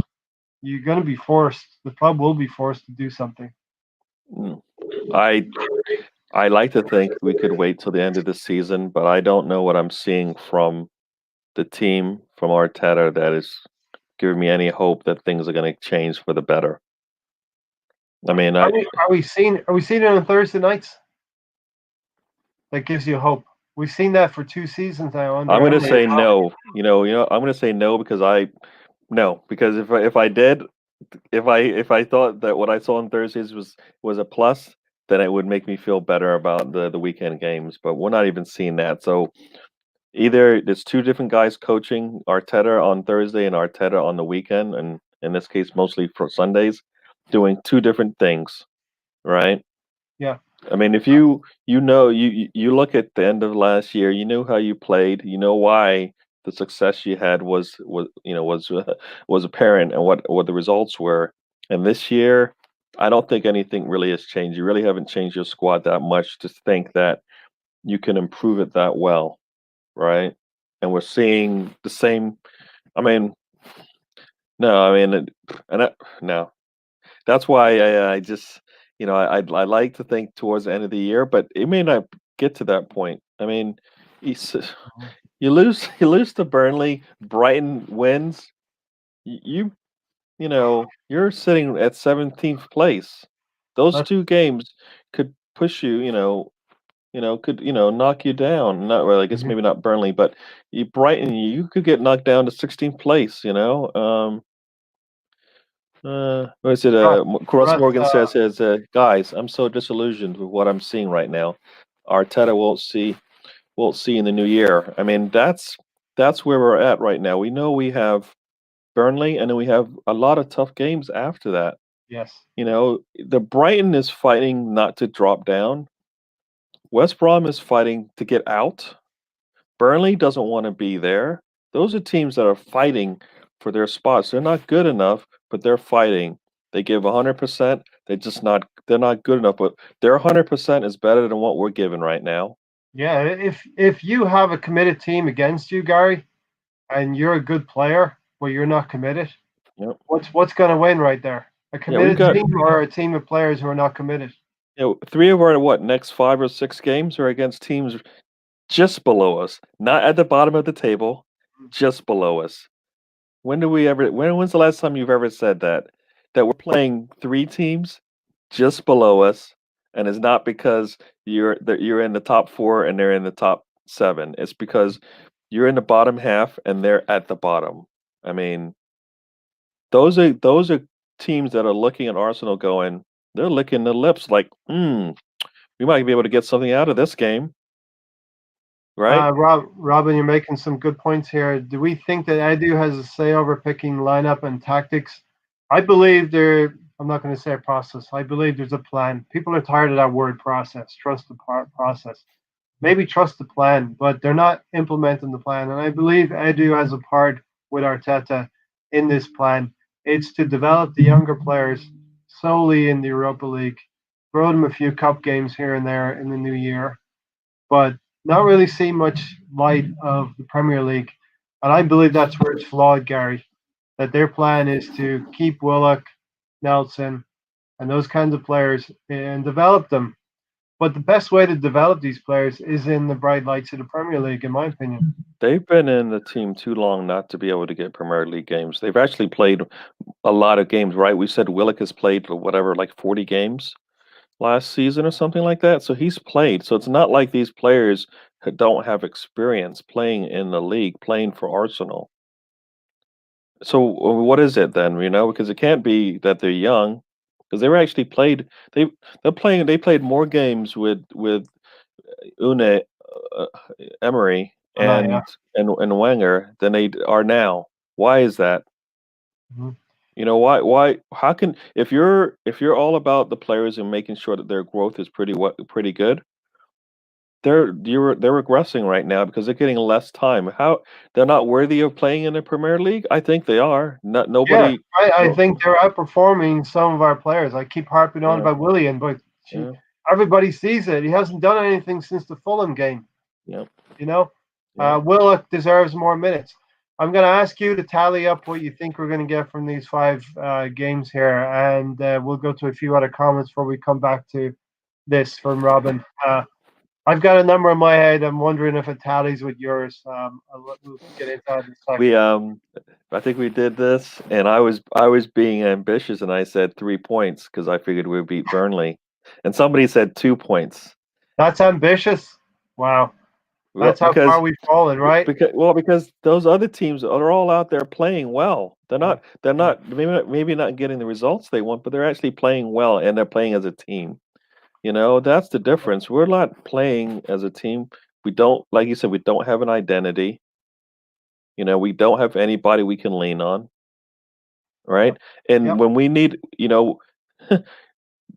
you're going to be forced. The club will be forced to do something. I like to think we could wait till the end of the season, but I don't know what I'm seeing from the team, from Arteta, that is giving me any hope that things are going to change for the better. I mean, Are we seeing it on Thursday nights? That gives you hope. We've seen that for 2 seasons now. I'm going to say no. I'm going to say no because if I did, if I thought that what I saw on Thursdays was a plus, then it would make me feel better about the weekend games. But we're not even seeing that. So either there's two different guys coaching, Arteta on Thursday and Arteta on the weekend, and in this case mostly for Sundays, doing two different things, right? Yeah. I mean, if you look at the end of last year, you knew how you played, you know why the success you had was apparent, and what the results were. And this year, I don't think anything really has changed. You really haven't changed your squad that much to think that you can improve it that well, right? And we're seeing the same. I mean, no, I mean, no. That's why I just, I like to think towards the end of the year, but it may not get to that point. I mean, you lose to Burnley, Brighton wins. You're sitting at 17th place. Those two games could push you. Could knock you down. Not really. I guess maybe not Burnley, but Brighton, you could get knocked down to 16th place. What is it? Cross Morgan says, guys, I'm so disillusioned with what I'm seeing right now. Arteta won't see in the new year. I mean, that's where we're at right now. We know we have Burnley, and then we have a lot of tough games after that. Yes. The Brighton is fighting not to drop down. West Brom is fighting to get out. Burnley doesn't want to be there. Those are teams that are fighting for their spots. They're not good enough, but they're fighting. They give 100%. They're not good enough, but their 100% is better than what we're giving right now. Yeah, if you have a committed team against you, Gary, and you're a good player, but you're not committed, yep. What's going to win right there? A committed team or a team of players who are not committed? 3 of our next 5 or 6 games are against teams just below us, not at the bottom of the table, just below us. When's the last time you've ever said that we're playing 3 teams just below us, and it's not because you're in the top 4 and they're in the top 7. It's because you're in the bottom half and they're at the bottom. I mean, those are teams that are looking at Arsenal going, they're licking their lips like, we might be able to get something out of this game, right? Robin, you're making some good points here. Do we think that Edu has a say over picking lineup and tactics? I believe I'm not going to say a process. I believe there's a plan. People are tired of that word process. Trust the process. Maybe trust the plan, but they're not implementing the plan. And I believe Edu has a part with Arteta in this plan. It's to develop the younger players solely in the Europa League, throw them a few cup games here and there in the new year, but not really see much light of the Premier League. And I believe that's where it's flawed, Gary. That their plan is to keep Willock, Nelson, and those kinds of players and develop them. But the best way to develop these players is in the bright lights of the Premier League, in my opinion. They've been in the team too long not to be able to get Premier League games. They've actually played a lot of games, right? We said Willock has played whatever, like 40 games last season or something like that. So he's played. So it's not like these players don't have experience playing in the league, playing for Arsenal. So what is it then? Because it can't be that they're young, because they were actually played. They played more games with Une Emery And I, and Wenger than they are now. Why is that? Mhm. Why how can if you're all about the players and making sure that their growth is pretty good, they're regressing right now because they're getting less time. How they're not worthy of playing in the Premier League? I think they are. Not Yeah, nobody. I No, think they're outperforming some of our players. I keep harping on yeah, about Willian, but yeah, everybody sees it. He hasn't done anything since the Fulham game. yeah, You know, yeah. Willock deserves more minutes. I'm going to ask you to tally up what you think we're going to get from these 5 games here, and we'll go to a few other comments before we come back to this from Robin. I've got a number in my head. I'm wondering if it tallies with yours. We'll get into that in a second. We I think we did this, and I was being ambitious, and I said 3 points because I figured we'd beat Burnley, and somebody said 2 points. That's ambitious. Wow. Well, That's how far we've fallen, right? because those other teams are all out there playing well. They're not maybe not getting the results they want, but they're actually playing well and they're playing as a team. That's the difference. We're not playing as a team. We don't, like you said, we don't have an identity. We don't have anybody we can lean on, right? And Yep. when we need,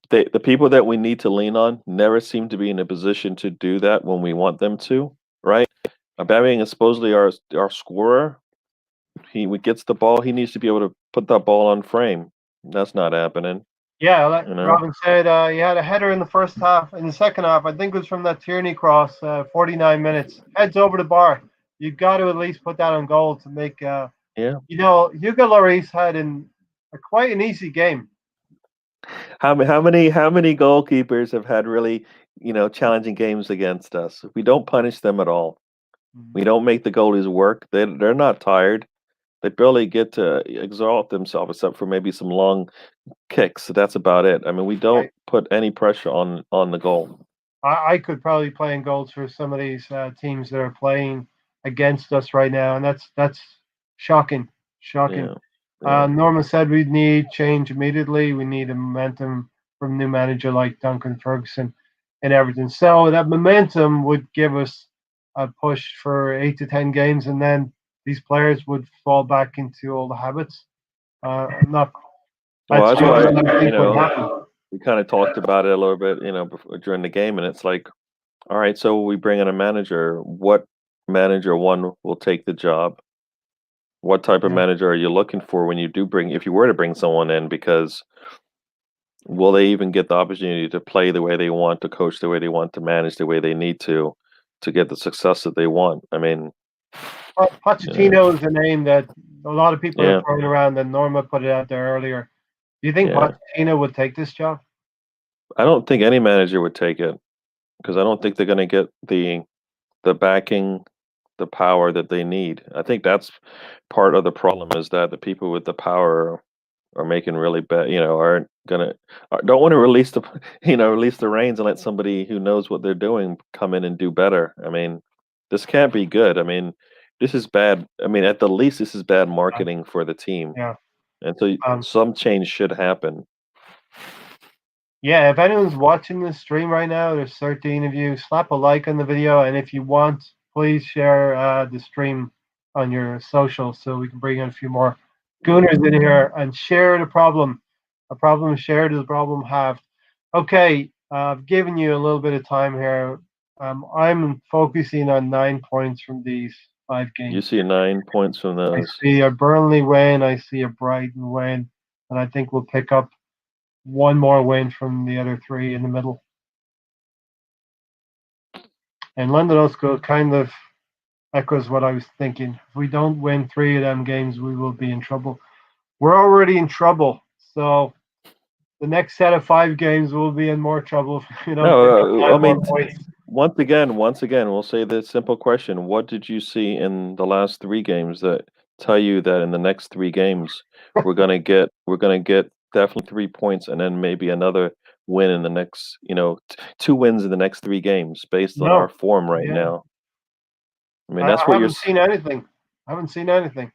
the people that we need to lean on never seem to be in a position to do that when we want them to, right? Aubameyang is supposedly our scorer. He gets the ball. He needs to be able to put that ball on frame. That's not happening. Yeah, like You know. Robin said, he had a header in the first half. In the second half, I think it was from that Tierney cross, 49 minutes. Heads over the bar. You've got to at least put that on goal to make. Yeah. Hugo Lloris had quite an easy game. How many goalkeepers have had really challenging games against us? We don't punish them at all. We don't make the goalies work. They're not tired. They barely get to exalt themselves, except for maybe some long kicks. So that's about it. I mean, we don't put any pressure on the goal. I could probably play in goals for some of these teams that are playing against us right now, and that's shocking. Shocking. Yeah. Norman said we need change immediately. We need a momentum from a new manager like Duncan Ferguson and Everton. So that momentum would give us a push for 8 to 10 games, and then these players would fall back into all the habits. Not Well, that's that's why what I think would happen. we kind of talked about it a little bit, during the game, and it's like, all right, so we bring in a manager. What manager one will take the job? What type of Yeah. manager are you looking for when you do if you were to bring someone in? Because will they even get the opportunity to play the way they want, to coach the way they want, to manage the way they need to get the success that they want? I mean, Pochettino is a name that a lot of people yeah, are throwing around, and Norma put it out there earlier. Do you think yeah. Pochettino would take this job? I don't think any manager would take it because I don't think they're going to get the backing, the power that they need. I think that's part of the problem, is that the people with the power are making really bad, aren't gonna don't want to release the release the reins and let somebody who knows what they're doing come in and do better. I mean, this can't be good. I mean, this is bad. I mean, at the least, this is bad marketing for the team, Yeah. and so some change should happen. Yeah, if anyone's watching this stream right now, there's 13 of you. Slap a like on the video, and if you want, please share the stream on your socials so we can bring in a few more gooners in here and share the problem. A problem shared is a problem halved. Okay, I've given you a little bit of time here. I'm focusing on 9 points from these 5 games. You see 9 points from I those. see a Burnley win. I see a Brighton win, and I think we'll pick up one more win from the other 3 in the middle. And Lewandowski kind of echoes what I was thinking. If we don't win 3 of them games, we will be in trouble. We're already in trouble, so the next set of 5 games will be in more trouble. No, I mean, once again, we'll say the simple question: what did you see in the last 3 games that tell you that in the next 3 games we're gonna get definitely 3 points and then maybe another win in the next, 2 wins in the next 3 games based on our form right now? I mean, that's what you're. I haven't seen anything.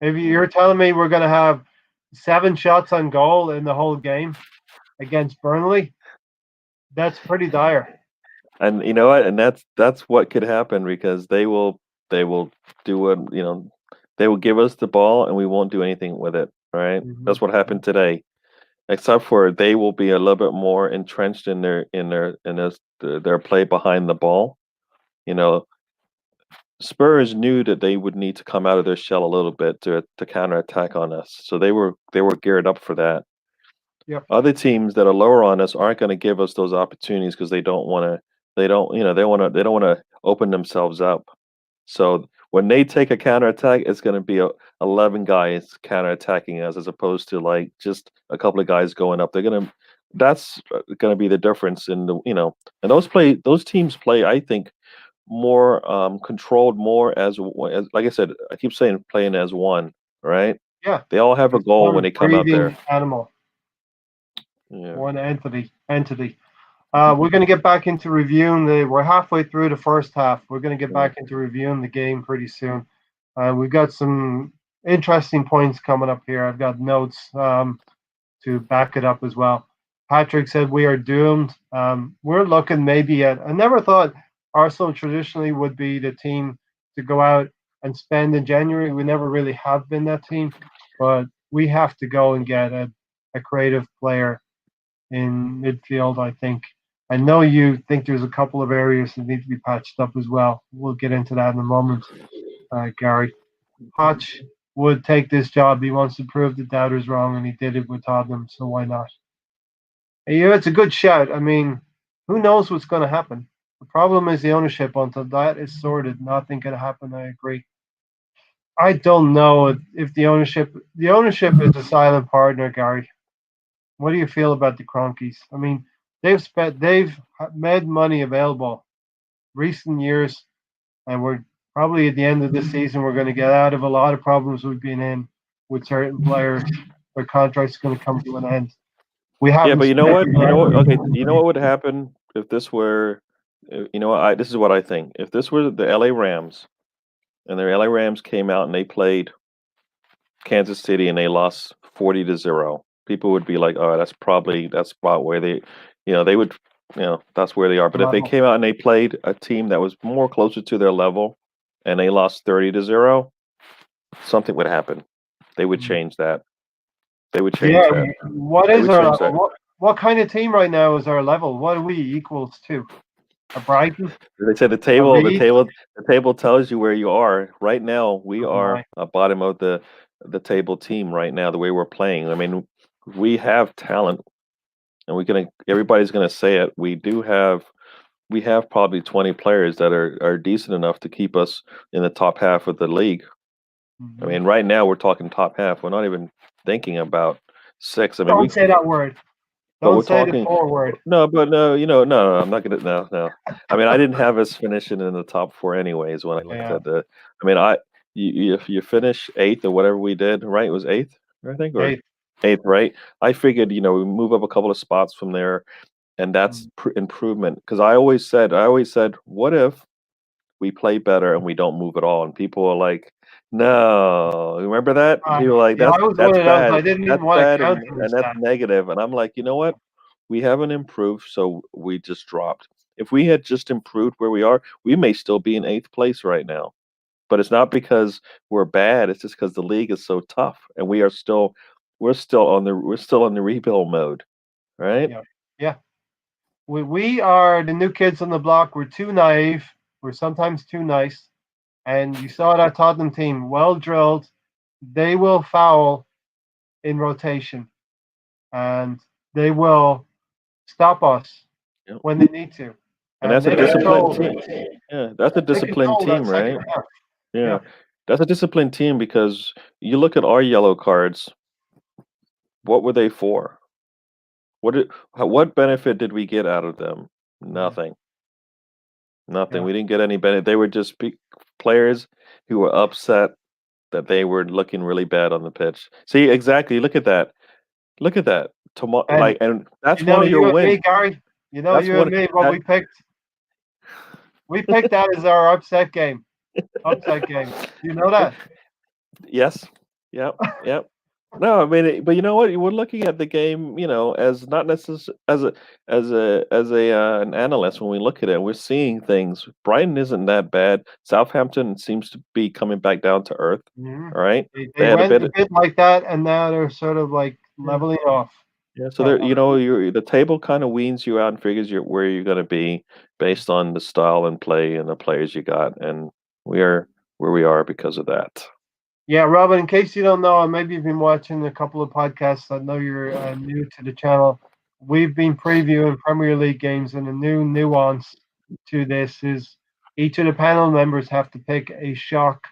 If you're telling me we're gonna have 7 shots on goal in the whole game against Burnley, that's pretty dire. And you know what? And that's what could happen because they will do it. They will give us the ball and we won't do anything with it. Right? Mhm. That's what happened today. Except for they will be a little bit more entrenched in their play behind the ball. Spurs knew that they would need to come out of their shell a little bit to counterattack on us. So they were geared up for that. Yep. Other teams that are lower on us aren't going to give us those opportunities because they don't want to. They don't want to open themselves up. So when they take a counterattack, it's going to be 11 guys counterattacking us as opposed to like just a couple of guys going up. That's going to be the difference in the and those teams play, I think, more controlled, more as like I said, I keep saying playing as one, right? Yeah. They all have a goal when they come out there. Animal. Yeah. One entity. We're going to get back into reviewing we're halfway through the first half. We're going to get back into reviewing the game pretty soon. We've got some interesting points coming up here. I've got notes to back it up as well. Patrick said we are doomed. We're looking maybe at, I never thought Arsenal traditionally would be the team to go out and spend in January. We never really have been that team, but we have to go and get a creative player in midfield, I think. I know you think there's a couple of areas that need to be patched up as well. We'll get into that in a moment, Gary. Hodge would take this job. He wants to prove the doubters wrong, and he did it with Tottenham, so why not? Yeah, it's a good shout. I mean, who knows what's going to happen? The problem is the ownership. Until that is sorted, nothing can happen. I agree. I don't know if the ownership is a silent partner, Gary. What do you feel about the Cronkies? I mean, they've made money available recent years, and we're probably at the end of this season we're going to get out of a lot of problems we've been in with certain players. Their contracts going to come to an end. We have. Yeah, but you know what? Okay, you know what would happen if this were, this is what I think. If this were the LA Rams, and the LA Rams came out and they played Kansas City and they lost 40-0, people would be like, "Oh, that's about where they, they would, that's where they are." But if they came out and they played a team that was more closer to their level, and they lost 30-0, something would happen. They would change that. They would change that. What kind of team right now is our level? What are we equals to? A Brighton? They say the table tells you where you are. Right now, we are a bottom of the table team right now, the way we're playing. I mean, we have talent, and everybody's gonna say it. We have probably 20 players that are decent enough to keep us in the top half of the league. Mm-hmm. I mean, right now we're talking top half. We're not even thinking about 6. I mean, don't say that word. Don't say the 4 word. No, but no, no, I'm not gonna. No. I mean, I didn't have us finishing in the top 4 anyways. When I looked at I mean, if you finish 8th or whatever we did, right? It was 8th, I think, or 8th. 8th, right? I figured, we move up a couple of spots from there, and that's Mm. improvement. Because I always said, what if we play better and we don't move at all? And people are like, no, remember that? People are like, Yeah, I was one that's of those. bad, I didn't even that's want to bad, count and on that's that. negative. And I'm like, you know what? We haven't improved, so we just dropped. If we had just improved where we are, we may still be in 8th place right now. But it's not because we're bad. It's just because the league is so tough, and we're still on the rebuild mode, right? Yeah, yeah. We are the new kids on the block. We're too naive. We're sometimes too nice. And you saw that Tottenham team, well drilled. They will foul in rotation, and they will stop us Yep. when they need to. And And that's a they disciplined control. team. Yeah, that's a They disciplined control that team, right? second half. Yeah, Yeah. that's a disciplined team because you look at our yellow cards. What were they for? What benefit did we get out of them? Nothing. Nothing. Yeah. We didn't get any benefit. They were just players who were upset that they were looking really bad on the pitch. See, exactly. Look at that. Look at that. Tomorrow, And and that's you one know, of your you and wins. me, Gary. You know, That's you and one. me. What That, we picked. We picked that as our upset game. Upset game. You know that? yes. Yep. Yep. No, I mean, but you know what? We're looking at the game, as not necessarily as an analyst. When we look at it, we're seeing things. Brighton isn't that bad. Southampton seems to be coming back down to earth. Mhm. All right, They they had a went bit. a bit like that, and now they're sort of like Yeah. leveling off. Yeah, so there, the table kind of weans you out and figures where you're going to be based on the style and play and the players you got, and we are where we are because of that. Yeah, Robin, in case you don't know, and maybe you've been watching a couple of podcasts, I know you're new to the channel. We've been previewing Premier League games, and a new nuance to this is each of the panel members have to pick a shock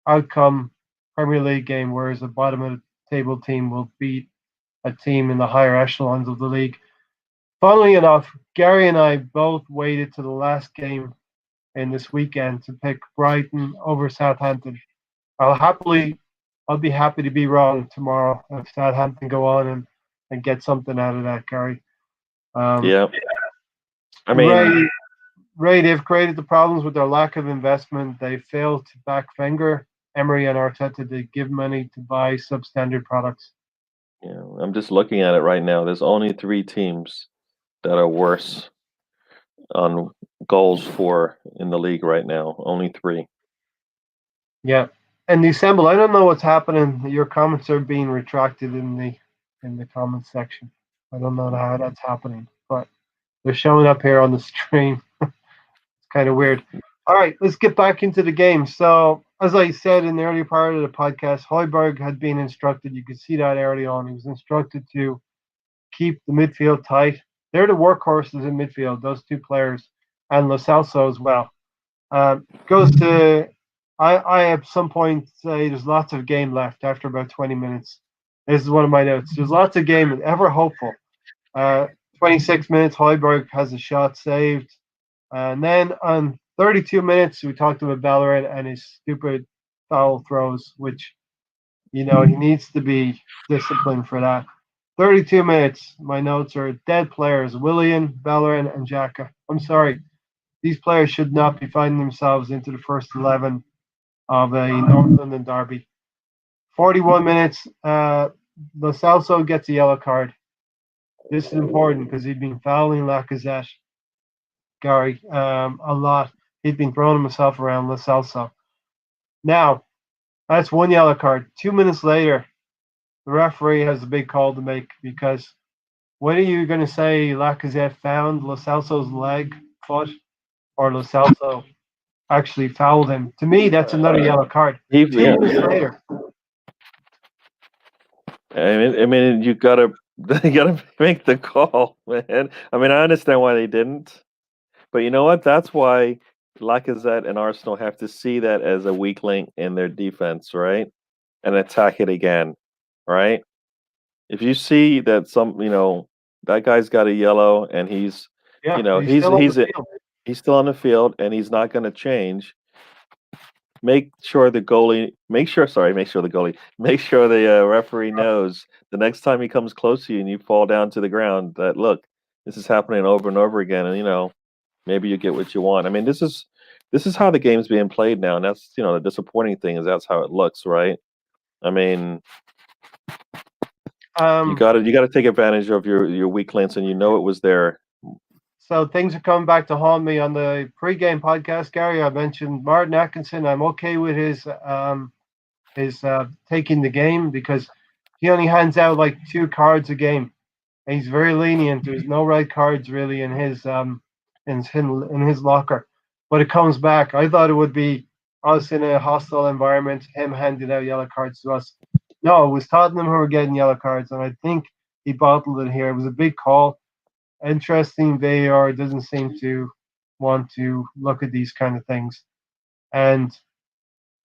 outcome Premier League game, whereas the bottom of the table team will beat a team in the higher echelons of the league. Funnily enough, Gary and I both waited to the last game in this weekend to pick Brighton over Southampton. I'll be happy to be wrong tomorrow if Southampton go on and get something out of that, Gary. Um, Yeah, I Ray, mean, Ray, they've created the problems with their lack of investment. They failed to back Wenger, Emery, and Arteta to give money to buy substandard products. I'm just looking at it right now. There's only 3 teams that are worse on goals for in the league right now. Only 3. Yeah, and the assemble. I don't know what's happening. Your comments are being retracted in the comments section. I don't know how that's happening, but they're showing up here on the stream. Kind of weird. All right, let's get back into the game. So, as I said in the earlier part of the podcast, Højbjerg had been instructed. You could see that early on. He was instructed to keep the midfield tight. They're the workhorses in midfield, those 2 players, and Lo Celso as well. Goes to I at some point say there's lots of game left after about 20 minutes. This is one of my notes. There's lots of game, ever hopeful. 26 minutes, Højbjerg has a shot saved. And then on 32 minutes, we talked about Bellerin and his stupid foul throws, which, he needs to be disciplined for that. 32 minutes, my notes are dead players, Willian, Bellerin, and Xhaka. I'm sorry. These players should not be finding themselves into the first 11 of a North London derby. 41 minutes, Lo Celso gets a yellow card. This is important because he'd been fouling Lacazette, Gary, a lot. He'd been throwing himself around Lo Celso. Now, that's one yellow card. 2 minutes later, the referee has a big call to make because what are you going to say Lacazette found Lo Celso's leg, foot, or Lo Celso actually fouled him? To me, that's another yellow card. He, 2 minutes later. I mean, you gotta you gotta make the call, man. I mean, I understand why they didn't, but you know what? That's why Lacazette and Arsenal have to see that as a weak link in their defense, right? And attack it again, right? If you see that that guy's got a yellow and he's, Yeah, you know, he's he's still on the he's field. he's still on the field and he's not going to change. Make sure the referee knows the next time he comes close to you and you fall down to the ground, that look, this is happening over and over again, and maybe you get what you want. I mean, this is how the game's being played now, and that's the disappointing thing is that's how it looks, right? I mean, you got to take advantage of your weak links, and it was there. So things are coming back to haunt me on the pregame podcast, Gary. I mentioned Martin Atkinson. I'm okay with his taking the game because he only hands out like 2 cards a game. And he's very lenient. There's no red cards really in his locker. But it comes back. I thought it would be us in a hostile environment, him handing out yellow cards to us. No, it was Tottenham who were getting yellow cards, and I think he bottled it here. It was a big call. Interesting, VAR doesn't seem to want to look at these kind of things. And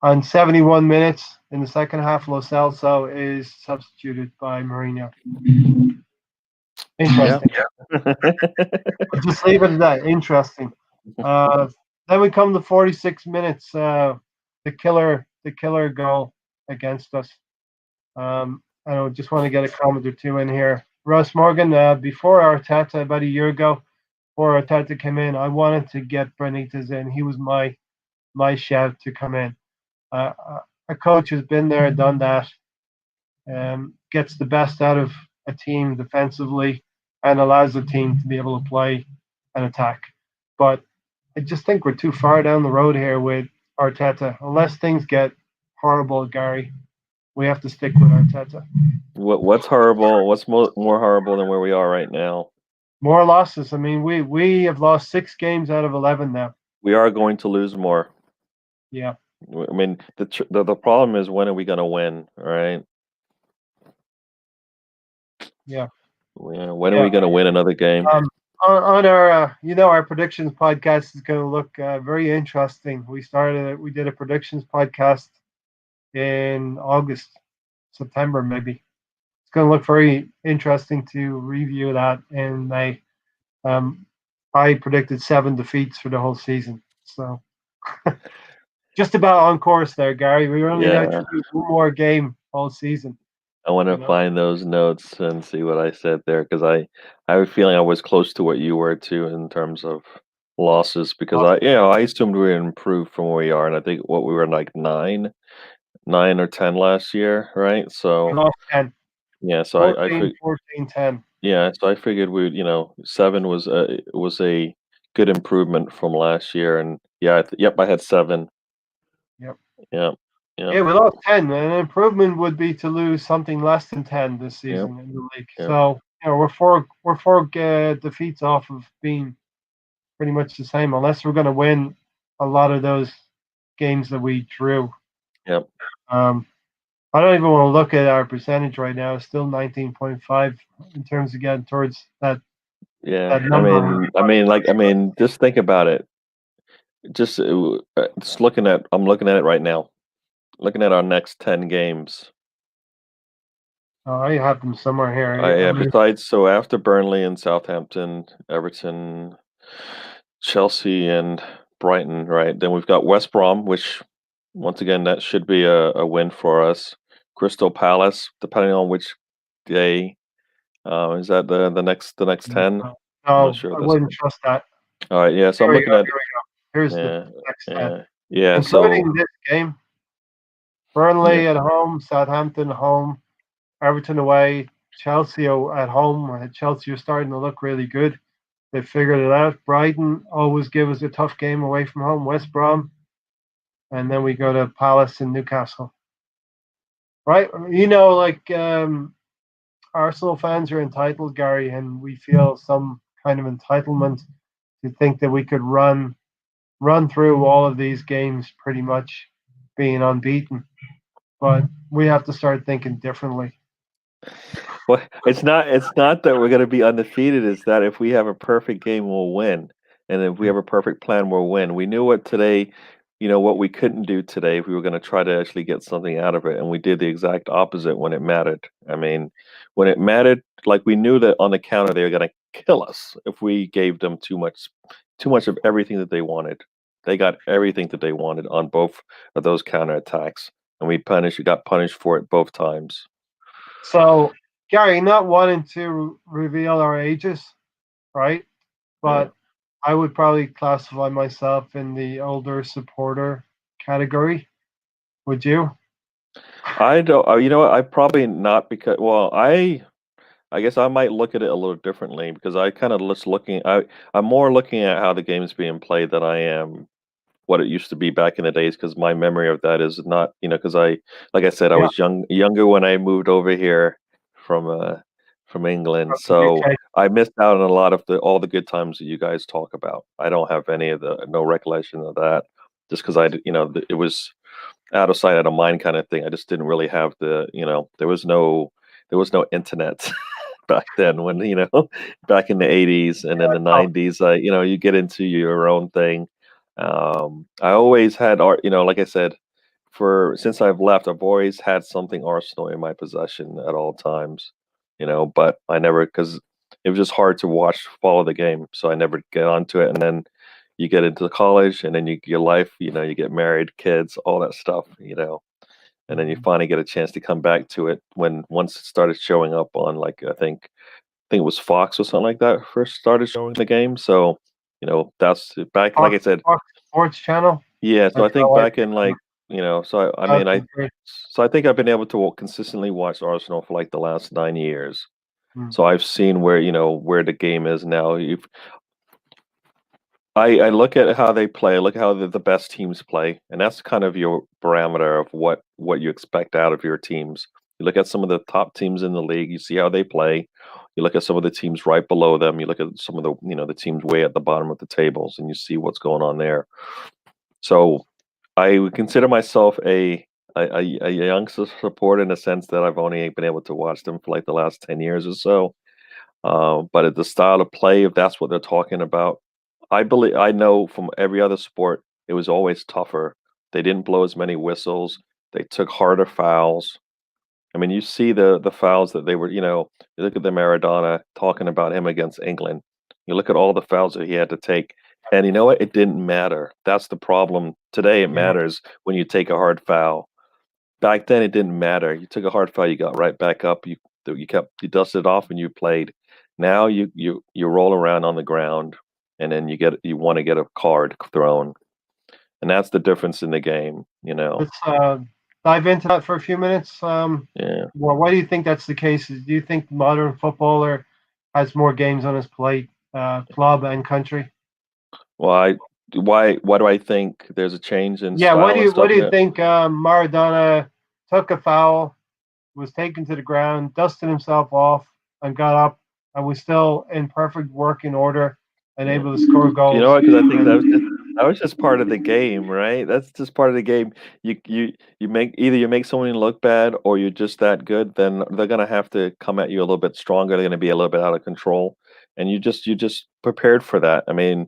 on 71 minutes in the second half, Lo Celso is substituted by Mourinho. Interesting. Yeah. I'll just leave it at that. Interesting. Then we come to 46 minutes. The killer goal against us. I just want to get a comment or two in here. Russ Morgan, before Arteta, about a year ago, before Arteta came in, I wanted to get Benitez in. He was my shout to come in. A coach has been there, done that, gets the best out of a team defensively, and allows the team to be able to play and attack. But I just think we're too far down the road here with Arteta. Unless things get horrible, Gary, we have to stick with Arteta. What's horrible? What's more horrible than where we are right now? More losses. I mean, we have lost 6 games out of 11 now. We are going to lose more. Yeah. I mean, the problem is, when are we going to win? Right? Yeah. When are we going to win another game? On our our predictions podcast is going to look very interesting. We did a predictions podcast in August, September maybe. It's going to look very interesting to review that in May. I predicted 7 defeats for the whole season, so just about on course there, Gary. We only have to do 1 more game all season. I want to find those notes and see what I said there, because I have a feeling I was close to what you were too in terms of losses, because I assumed we would improve from where we are, and I think we were like 9 or 10 last year, right? So we lost 10. Yeah, so 14, I figured, 14, 10. yeah, so I figured 7 was a good improvement from last year, and I had 7. Yep. Yeah. Yeah, we lost 10. An improvement would be to lose something less than 10 this season in the league. Yep. So we're four defeats off of being pretty much the same, unless we're going to win a lot of those games that we drew. Yep. I don't even want to look at our percentage right now. It's still 19.5 in terms of getting towards that. Yeah, that number. I mean, just think about it. Just looking at, I'm looking at it right now. Looking at our next 10 games. Oh, I have them somewhere here. Besides, after Burnley and Southampton, Everton, Chelsea, and Brighton, right? Then we've got West Brom, which, once again, that should be a win for us. Crystal Palace, depending on which day. Is that the next 10? No, I'm not sure I wouldn't trust that. All right, yeah. So Here I'm looking at. Here we go. Here's the next 10. Yeah. Including this game. Burnley at home, Southampton home, Everton away, Chelsea at home. Chelsea are starting to look really good. They figured it out. Brighton always give us a tough game away from home. West Brom, and then we go to Palace and Newcastle. Right? Arsenal fans are entitled, Gary, and we feel some kind of entitlement to think that we could run through all of these games pretty much being unbeaten. But we have to start thinking differently. Well, it's not that we're going to be undefeated. It's that if we have a perfect game, we'll win, and if we have a perfect plan, we'll win. We knew what we couldn't do today. We were going to try to actually get something out of it, and we did the exact opposite when it mattered. I mean, when it mattered, like, we knew that on the counter they were going to kill us if we gave them too much of everything that they wanted. They got everything that they wanted on both of those counterattacks, and we got punished for it both times. So Gary, not wanting to reveal our ages, right? But I would probably classify myself in the older supporter category. Would you? I don't. You know what? I probably not because. Well, I guess I might look at it a little differently because I kind of just looking. I'm more looking at how the game's being played than I am what it used to be back in the days because my memory of that is not, because like I said, I Yeah, was younger when I moved over here from from England, from the so UK. I missed out on a lot of all the good times that you guys talk about. I don't have any of no recollection of that, just because it was out of sight, out of mind kind of thing. I just didn't really have there was no internet back then when back in the 80s and then the Oh, 90s. You get into your own thing. I always had art, like I said, for since I've left, I've always had something Arsenal in my possession at all times, but I never, because it was just hard to follow the game, so I never get onto it. And then you get into college, and then your life, you get married, kids, all that stuff, and then you finally get a chance to come back to it when once it started showing up on, like, I think it was Fox or something like that first started showing the game. So, that's back, like I said, Fox Sports Channel. yeah. So I That's think how I back in, like, I mean, okay, great. I think I've been able to consistently watch Arsenal for like the last 9 years. Mm. So I've seen where the game is now. I look at how they play, I look at how the best teams play, and that's kind of your parameter of what you expect out of your teams. You look at some of the top teams in the league, you see how they play. You look at some of the teams right below them. You look at some of the teams way at the bottom of the tables, and you see what's going on there. So I would consider myself a young supporter in the sense that I've only been able to watch them for like the last 10 years or so. But at the style of play, if that's what they're talking about, I know from every other sport, it was always tougher. They didn't blow as many whistles. They took harder fouls. I mean, you see the fouls that they were, you look at the Maradona talking about him against England. You look at all the fouls that he had to take, and you know what? It didn't matter. That's the problem. Today, it Yeah, matters when you take a hard foul. Back then, it didn't matter. You took a hard foul, you got right back up. You dusted it off, and you played. Now you roll around on the ground, and then you want to get a card thrown, and that's the difference in the game. let's dive into that for a few minutes. Yeah. Well, why do you think that's the case? Do you think modern footballer has more games on his plate, club and country? Why? Why do I think there's a change in Yeah, style and what stuff? do you Yeah. think? Maradona took a foul, was taken to the ground, dusted himself off, and got up, and was still in perfect working order and Yeah. able to score You know goals. what? Because I think And that was just part of the game, right? That's just part of the game. You make someone look bad, or you're just that good. Then they're gonna have to come at you a little bit stronger. They're gonna be a little bit out of control, and you just prepared for that. I mean,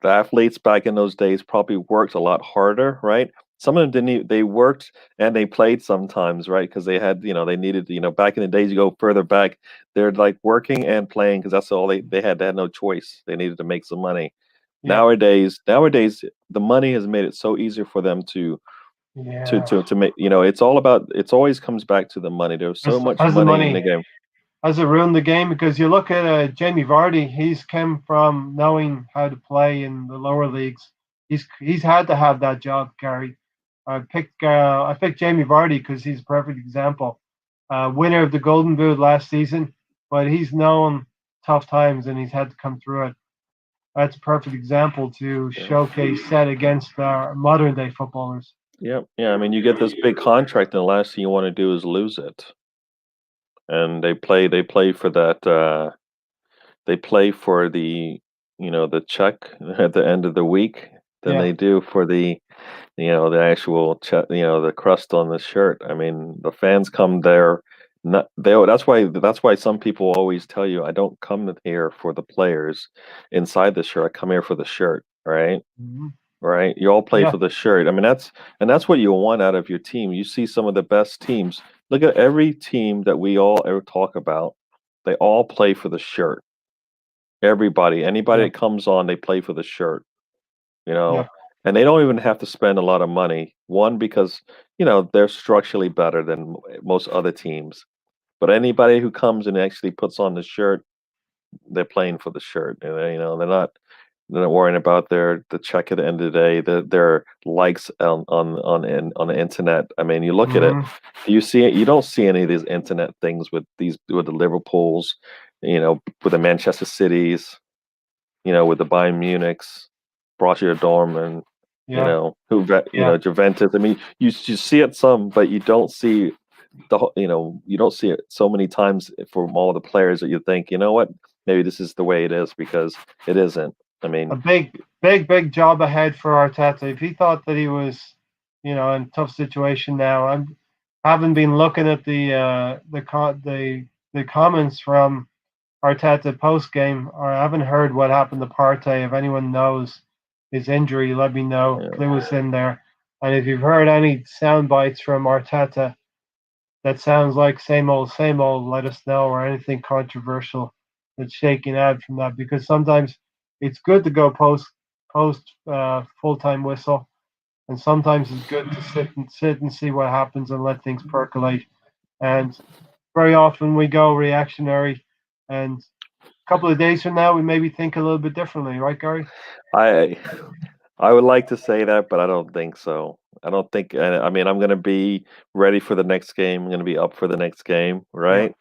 the athletes back in those days probably worked a lot harder, right? Some of them didn't. They worked and they played sometimes, right? Because they had, they needed, back in the days, you go further back, they're like working and playing because that's all they had. They had no choice. They needed to make some money. yeah, Nowadays, the money has made it so easier for them yeah, to make. It's all about. It's always comes back to the money. There's so much has the money in the money game. has it ruined the game? Because you look at Jamie Vardy, he's come from knowing how to play in the lower leagues. He's had to have that job, Gary. I picked Jamie Vardy because he's a perfect example. Winner of the Golden Boot last season, but he's known tough times and he's had to come through it. That's a perfect example to Yeah. showcase set against our modern day footballers. Yeah, yeah. I mean, you get this big contract, and the last thing you want to do is lose it. And they play for that. They play for the check at the end of the week than Yeah, they do for the actual check, the crust on the shirt. I mean, the fans come there. Not they. That's why some people always tell you, I don't come here for the players inside the shirt. I come here for the shirt. Right. mhm, Right? You all play yeah, for the shirt. I mean, that's what you want out of your team. You see some of the best teams. Look at every team that we all ever talk about. They all play for the shirt. Everybody, anybody yeah, that comes on, they play for the shirt, you yeah, know. And they don't even have to spend a lot of money. One, because, they're structurally better than most other teams. But anybody who comes and actually puts on the shirt, they're playing for the shirt. They're not worrying about the check at the end of the day. Their likes on the internet. I mean, you look at it. Mhm. You see it. You don't see any of these internet things with the Liverpools, with the Manchester Cities, with the Bayern Munichs, Borussia Dortmund, Yeah, yeah. Juventus. I mean, you see it some, but you don't see you don't see it so many times from all the players that you think, you know what, maybe this is the way it is, because it isn't. I A mean, big job ahead for Arteta. If he thought that he was, in a tough situation now, haven't been looking at the comments from Arteta post game, or I haven't heard what happened to Partey. If anyone knows his injury, let me know. yeah. Clue us in there. And if you've heard any sound bites from Arteta that sounds like same old, let us know, or anything controversial that's shaking out from that, because sometimes it's good to go post full time whistle, and sometimes it's good to sit and see what happens and let things percolate. And very often we go reactionary, and a couple of days from now we maybe think a little bit differently, right, Gary? I I would like to say that, but I don't think so. I don't think. I mean, I'm going to be ready for the next game. I'm going to be up for the next game, Yeah, right?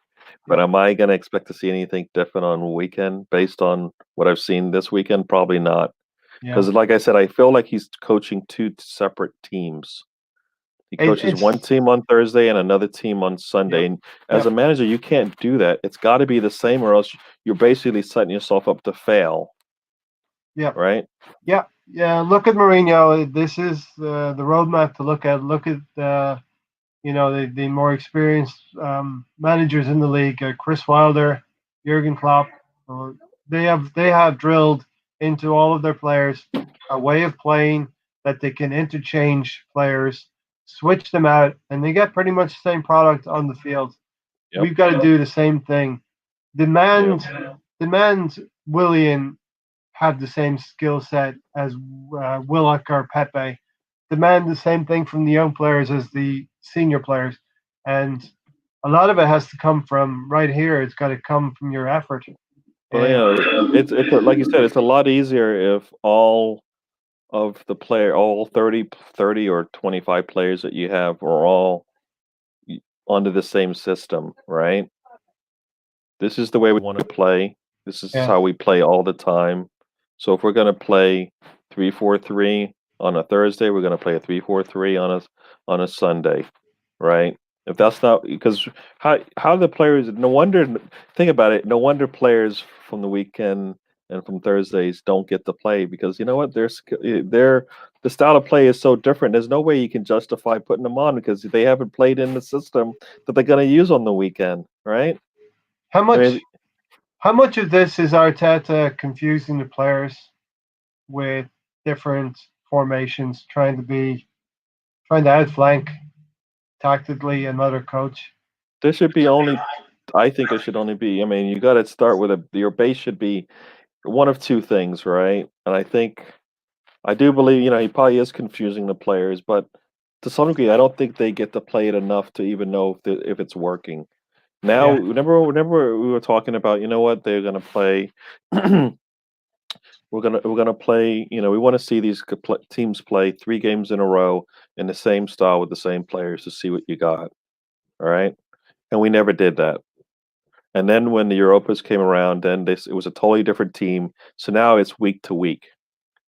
But yeah, am I going to expect to see anything different on weekend based on what I've seen this weekend? Probably not. yeah. Because, like I said, I feel like he's coaching two separate teams. He coaches It's one team on Thursday and another team on yeah, Sunday. And as yeah, a manager, you can't do that. It's got to be the same, or else you're basically setting yourself up to fail, yeah. right? Yeah, yeah. Look at Mourinho. This is the roadmap to look at. Look at the more experienced managers in the league. Chris Wilder, Jurgen Klopp. Uh, they have drilled into all of their players a way of playing that they can interchange players, switch them out, and they get pretty much the same product on the field. Yep. We've got to do the same thing. Yep. Demand Willian have the same skill set as Willock or Pepe, demand the same thing from the young players as the senior players. And a lot of it has to come from right here. It's got to come from your effort. Well, And like you said, it's a lot easier if all 30 or 25 players that you have are all under the same system, right? This is the way we want to play. This is yeah, how we play all the time. So if we're going to play 3-4-3 on a Thursday, we're going to play a 3-4-3 on a Sunday, right? If that's not, because how the players, no wonder, think about it, no wonder players from the weekend and from Thursdays don't get to play, because you know what, they're the style of play is so different. There's no way you can justify putting them on because they haven't played in the system that they're going to use on the weekend, right? how I much mean, how much of this is Arteta confusing the players with different formations, trying to outflank tactically another coach? there should be only, I think it should only be, I mean, you got to start with your base should be one of two things, right? And I do believe, he probably is confusing the players, but to some degree, I don't think they get to play it enough to even know if it's working. Now, Yeah, whenever we were talking about, you know what, they're going to play, we're gonna play. We want to see these teams play 3 games in a row in the same style with the same players to see what you got. All right, and we never did that. And then when the Europas came around, then it was a totally different team. So now it's week to week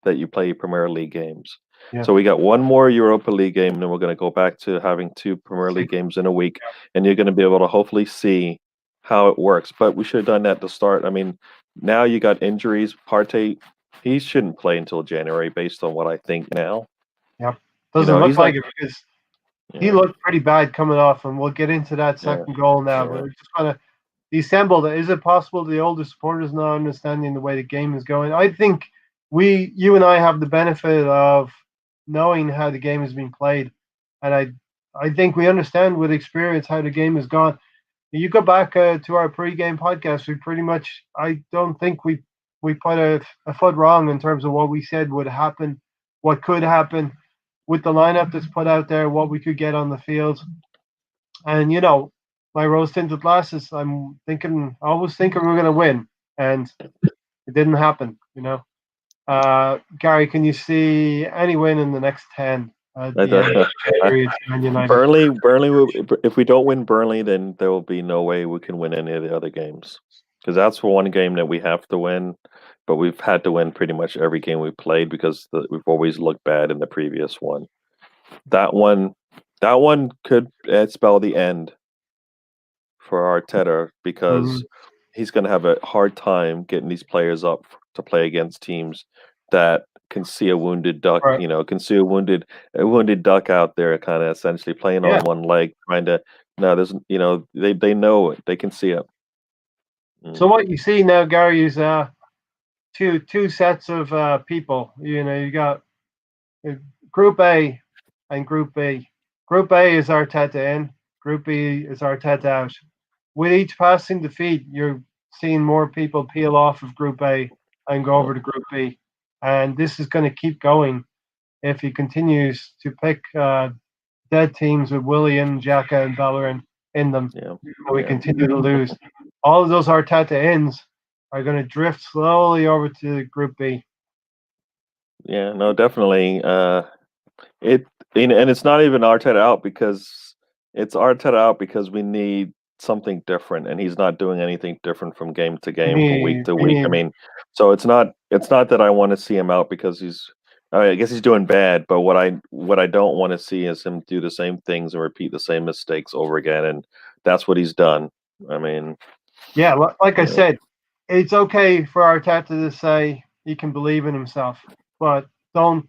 that you play Premier League games. yeah. So we got one more Europa League game, and then we're going to go back to having 2 Premier League games in a week, and you're going to be able to hopefully see how it works. But we should have done that to start. I mean, now you got injuries. Partey, he shouldn't play until January, based on what I think now. Yeah, doesn't look He's not. like it because he Yeah, looked pretty bad coming off, and we'll get into that yeah, second goal now. But yeah. we're just kind of assembled. Is it possible the older supporters not understanding the way the game is going? I think you and I have the benefit of knowing how the game has been played, and I think we understand with experience how the game has gone. You go back to our pre-game podcast. We pretty much, I don't think we put a foot wrong in terms of what we said would happen, what could happen with the lineup that's put out there, what we could get on the field. And my rose tinted glasses. I was thinking we were gonna win, and it didn't happen. Gary, can you see any win in the next 10 at I the end of thought- the period, Man United? If we don't win Burnley, then there will be no way we can win any of the other games. Because that's one game that we have to win, but we've had to win pretty much every game we played because we've always looked bad in the previous one. That one could spell the end for Arteta because he's going to have a hard time getting these players up to play against teams that can see a wounded duck. Right. You know, can see a wounded duck out there, kind of essentially playing on one leg, trying to. No, there's they know it. They can see it. So what you see now, Gary, is two sets of people. You got Group A and Group B. Group A is Arteta in. Group B is Arteta out. With each passing defeat, you're seeing more people peel off of Group A and go over to Group B, and this is going to keep going if he continues to pick dead teams with Willian, Xhaka, and Bellerin in them. Yeah. And we continue to lose. All of those Arteta ins are going to drift slowly over to Group B. Yeah, no, definitely. And it's not even Arteta out because it's Arteta out because we need something different, and he's not doing anything different from game to game, from week to week. I mean, so it's not that I want to see him out because I guess he's doing bad, but what I don't want to see is him do the same things and repeat the same mistakes over again, and that's what he's done. I mean, yeah, like I said, it's okay for Arteta to say he can believe in himself, but don't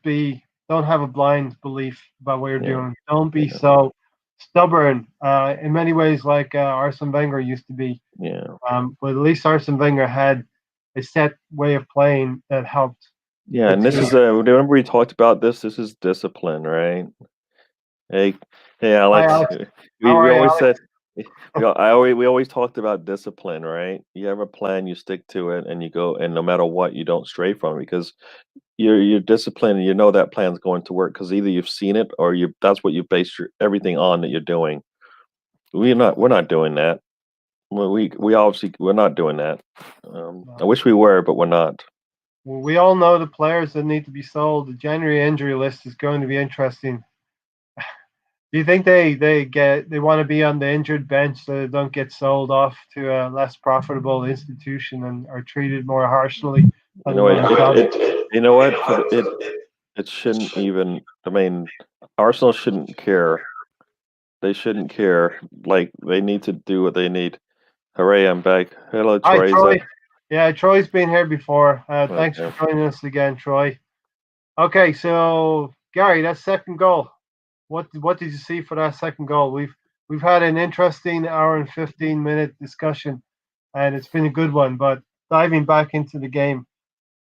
have a blind belief about what you're doing. Don't be so stubborn. In many ways, like Arsene Wenger used to be. Yeah. But at least Arsene Wenger had a set way of playing that helped. Yeah, and this is remember we talked about this. This is discipline, right? Hey, Alex. Hi, Alex. We always said we always talked about discipline, right? You have a plan, you stick to it, and you go, and no matter what, you don't stray from it because you're disciplined and you know that plan's going to work because either you've seen it or that's what you base everything on that you're doing. We're not doing that. We obviously we're not doing that. I wish we were, but we're not. Well, we all know the players that need to be sold. The January injury list is going to be interesting. Do you think they want to be on the injured bench so they don't get sold off to a less profitable institution and are treated more harshly? You know what? It shouldn't even. I mean, Arsenal shouldn't care. They shouldn't care. Like they need to do what they need. Hooray! I'm back. Hello, Troy. Hi, Troy. Yeah, Troy's been here before. Thanks for joining us again, Troy. Okay, so Gary, that second goal. What did you see for that second goal? We've had an interesting hour and 15-minute discussion, and it's been a good one. But diving back into the game,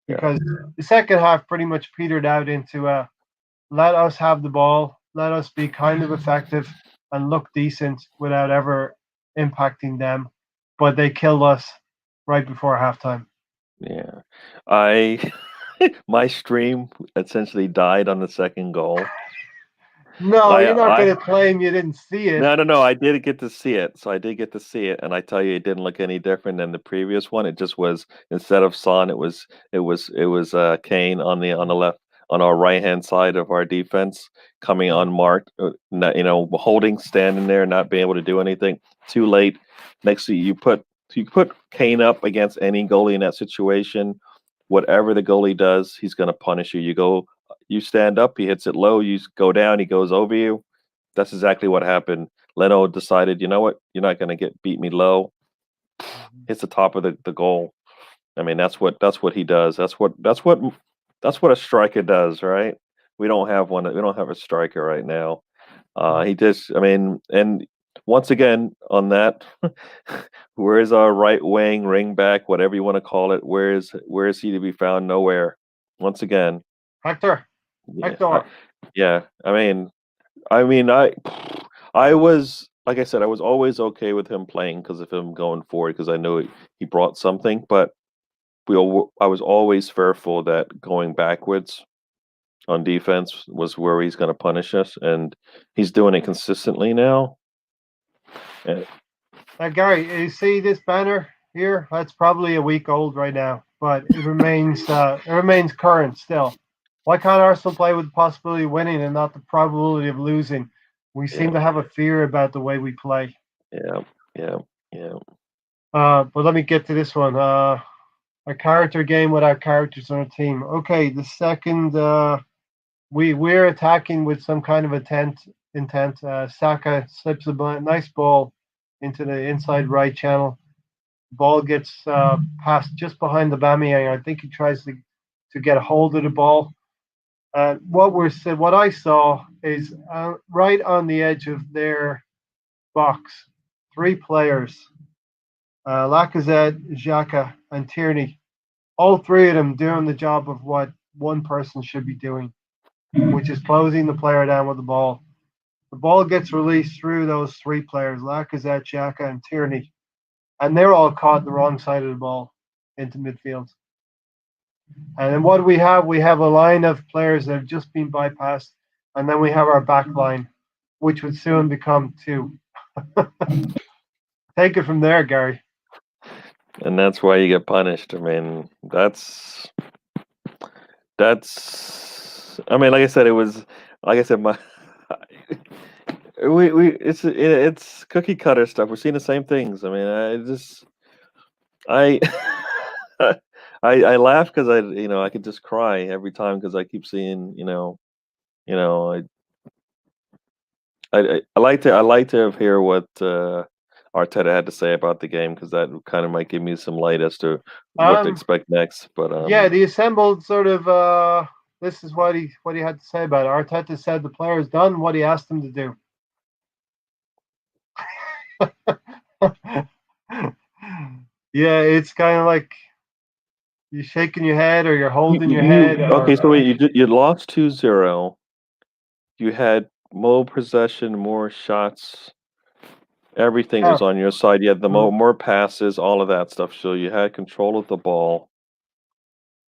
because the second half pretty much petered out into let us have the ball, let us be kind of effective and look decent without ever impacting them. But they killed us right before halftime. Yeah, my stream essentially died on the second goal. No, you're not going to claim you didn't see it. No. I did get to see it. So I did get to see it, and I tell you, it didn't look any different than the previous one. It just was instead of Son, it was Kane on the left, on our right hand side of our defense, coming unmarked. Holding, standing there, not being able to do anything. Too late. Next thing you put Kane up against any goalie in that situation. Whatever the goalie does, he's going to punish you. You stand up, he hits it low, you go down, he goes over you. That's exactly what happened. Leno decided, you know what, you're not going to beat me low. Hits the top of the goal. I mean, that's what he does. That's what a striker does, right? We don't have one. We don't have a striker right now. He just, I mean, and once again on that, where is our right wing, ring back, whatever you want to call it? Where is he to be found? Nowhere. Once again, Hector. Yeah, I mean, I was like I said, I was always okay with him playing because of him going forward because I knew he brought something. But I was always fearful that going backwards on defense was where he's going to punish us, and he's doing it consistently now. Gary, you see this banner here? That's probably a week old right now, but it remains current still. Why can't Arsenal play with the possibility of winning and not the probability of losing? We seem Yeah, to have a fear about the way we play. yeah, yeah, yeah. But let me get to this one. A character game with our characters on a team. Okay, the second we're attacking with some kind of intent. Saka slips a nice ball into the inside right channel. Ball gets passed just behind the Bamiyang. I think he tries to get a hold of the ball. What I saw is right on the edge of their box, three players: Lacazette, Xhaka, and Tierney. All three of them doing the job of what one person should be doing, which is closing the player down with the ball. The ball gets released through those three players: Lacazette, Xhaka, and Tierney, and they're all caught the wrong side of the ball into midfield. And then what do we have? We have a line of players that have just been bypassed, and then we have our back line, which would soon become two. Take it from there, Gary. And that's why you get punished. I mean, that's. I mean, like I said, it was like I said, my we it's cookie cutter stuff. We're seeing the same things. I mean, I I laugh because I could just cry every time because I keep seeing I like to hear what Arteta had to say about the game because that kind of might give me some light as to what to Um, expect next. But yeah, the assembled sort of. This is what he had to say about it. Arteta said the player has done what he asked them to do. Yeah, it's kind of like you're shaking your head or you're holding your head okay, so or wait, you lost 2-0. You had more possession, more shots. Everything was oh, on your side. You had the more passes, all of that stuff. So you had control of the ball.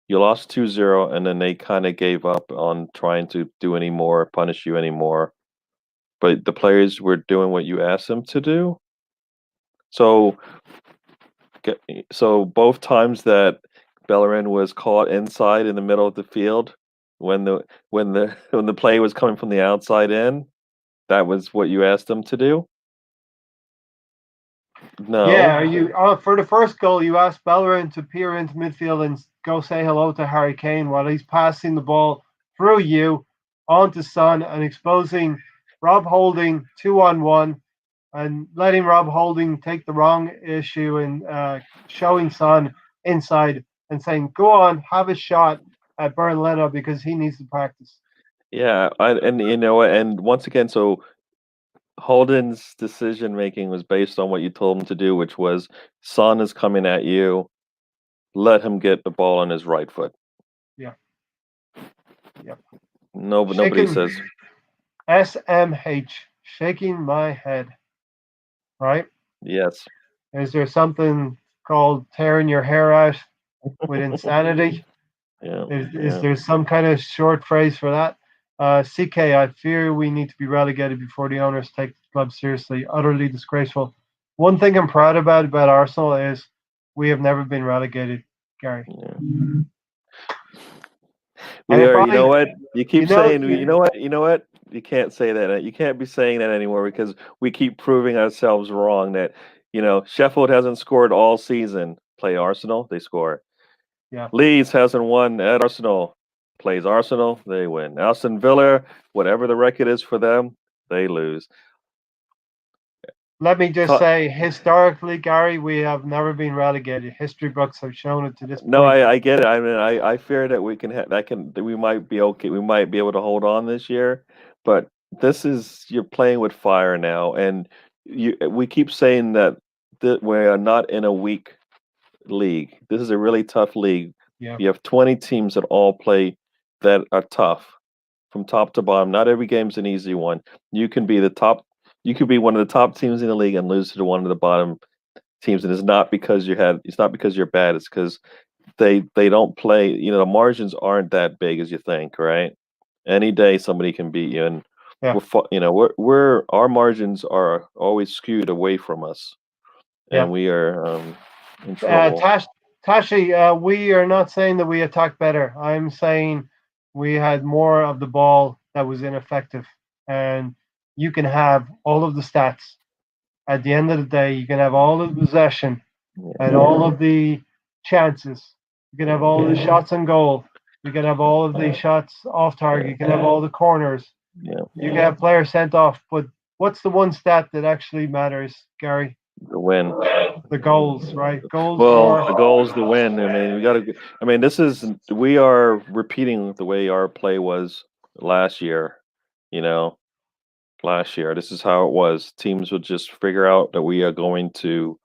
You lost 2-0, and then they kind of gave up on trying to do any more, punish you anymore. But the players were doing what you asked them to do. So, so both times that Bellerin was caught inside in the middle of the field, when the when the play was coming from the outside in, that was what you asked them to do. yeah. No. For the first goal? You asked Bellerin to peer into midfield and go say hello to Harry Kane while he's passing the ball through you onto Son and exposing Rob Holding 2-on-1 and letting Rob Holding take the wrong issue and showing Son inside and saying, "Go on, have a shot at Bern Leno because he needs to practice." Yeah, and and once again, so Holden's decision making was based on what you told him to do, which was Son is coming at you, let him get the ball on his right foot. Yeah, yeah. No, but nobody Shaking says SMH, shaking my head. Right? yes. Is there something called tearing your hair out with insanity? Yeah, Is yeah. there some kind of short phrase for that? CK, I fear we need to be relegated before the owners take the club seriously. Utterly disgraceful. One thing I'm proud about Arsenal is we have never been relegated, Gary. Yeah. And We if are, you I, know what? You you keep know, saying, you know what? You know what? You can't say that. You can't be saying that anymore because we keep proving ourselves wrong that, Sheffield hasn't scored all season. Play Arsenal, they score. yeah. Leeds hasn't won at Arsenal. Plays Arsenal, they win. Aston Villa, whatever the record is for them, they lose. Let me just To- say, historically, Gary, we have never been relegated. History books have shown it to this no, point. I get it. I mean, I fear that we can that we might be okay. We might be able to hold on this year, but you're playing with fire now, and we keep saying that we are not in a weak league. This is a really tough league. Yeah. You have 20 teams that all play that are tough from top to bottom. Not every game's an easy one. You can be the top. You could be one of the top teams in the league and lose to one of the bottom teams, and it's not because it's not because you're bad. It's because they don't play. The margins aren't that big as you think, right? Any day somebody can beat you, and Yeah. we're our margins are always skewed away from us. Yeah. and we are in trouble. Tashi, we are not saying that we attacked better. I'm saying we had more of the ball that was ineffective. And you can have all of the stats. At the end of the day, you can have all of the possession and all of the chances. You can have all the shots on goal. You can have all of the shots off target. You can have all the corners. Yeah, You can have players sent off. But what's the one stat that actually matters, Gary? the win. The goals, right? Goals Well, the or goal is the win. I mean, we got to. I mean, we are repeating the way our play was last year. You know, last year. This is how it was. Teams would just figure out that we are going to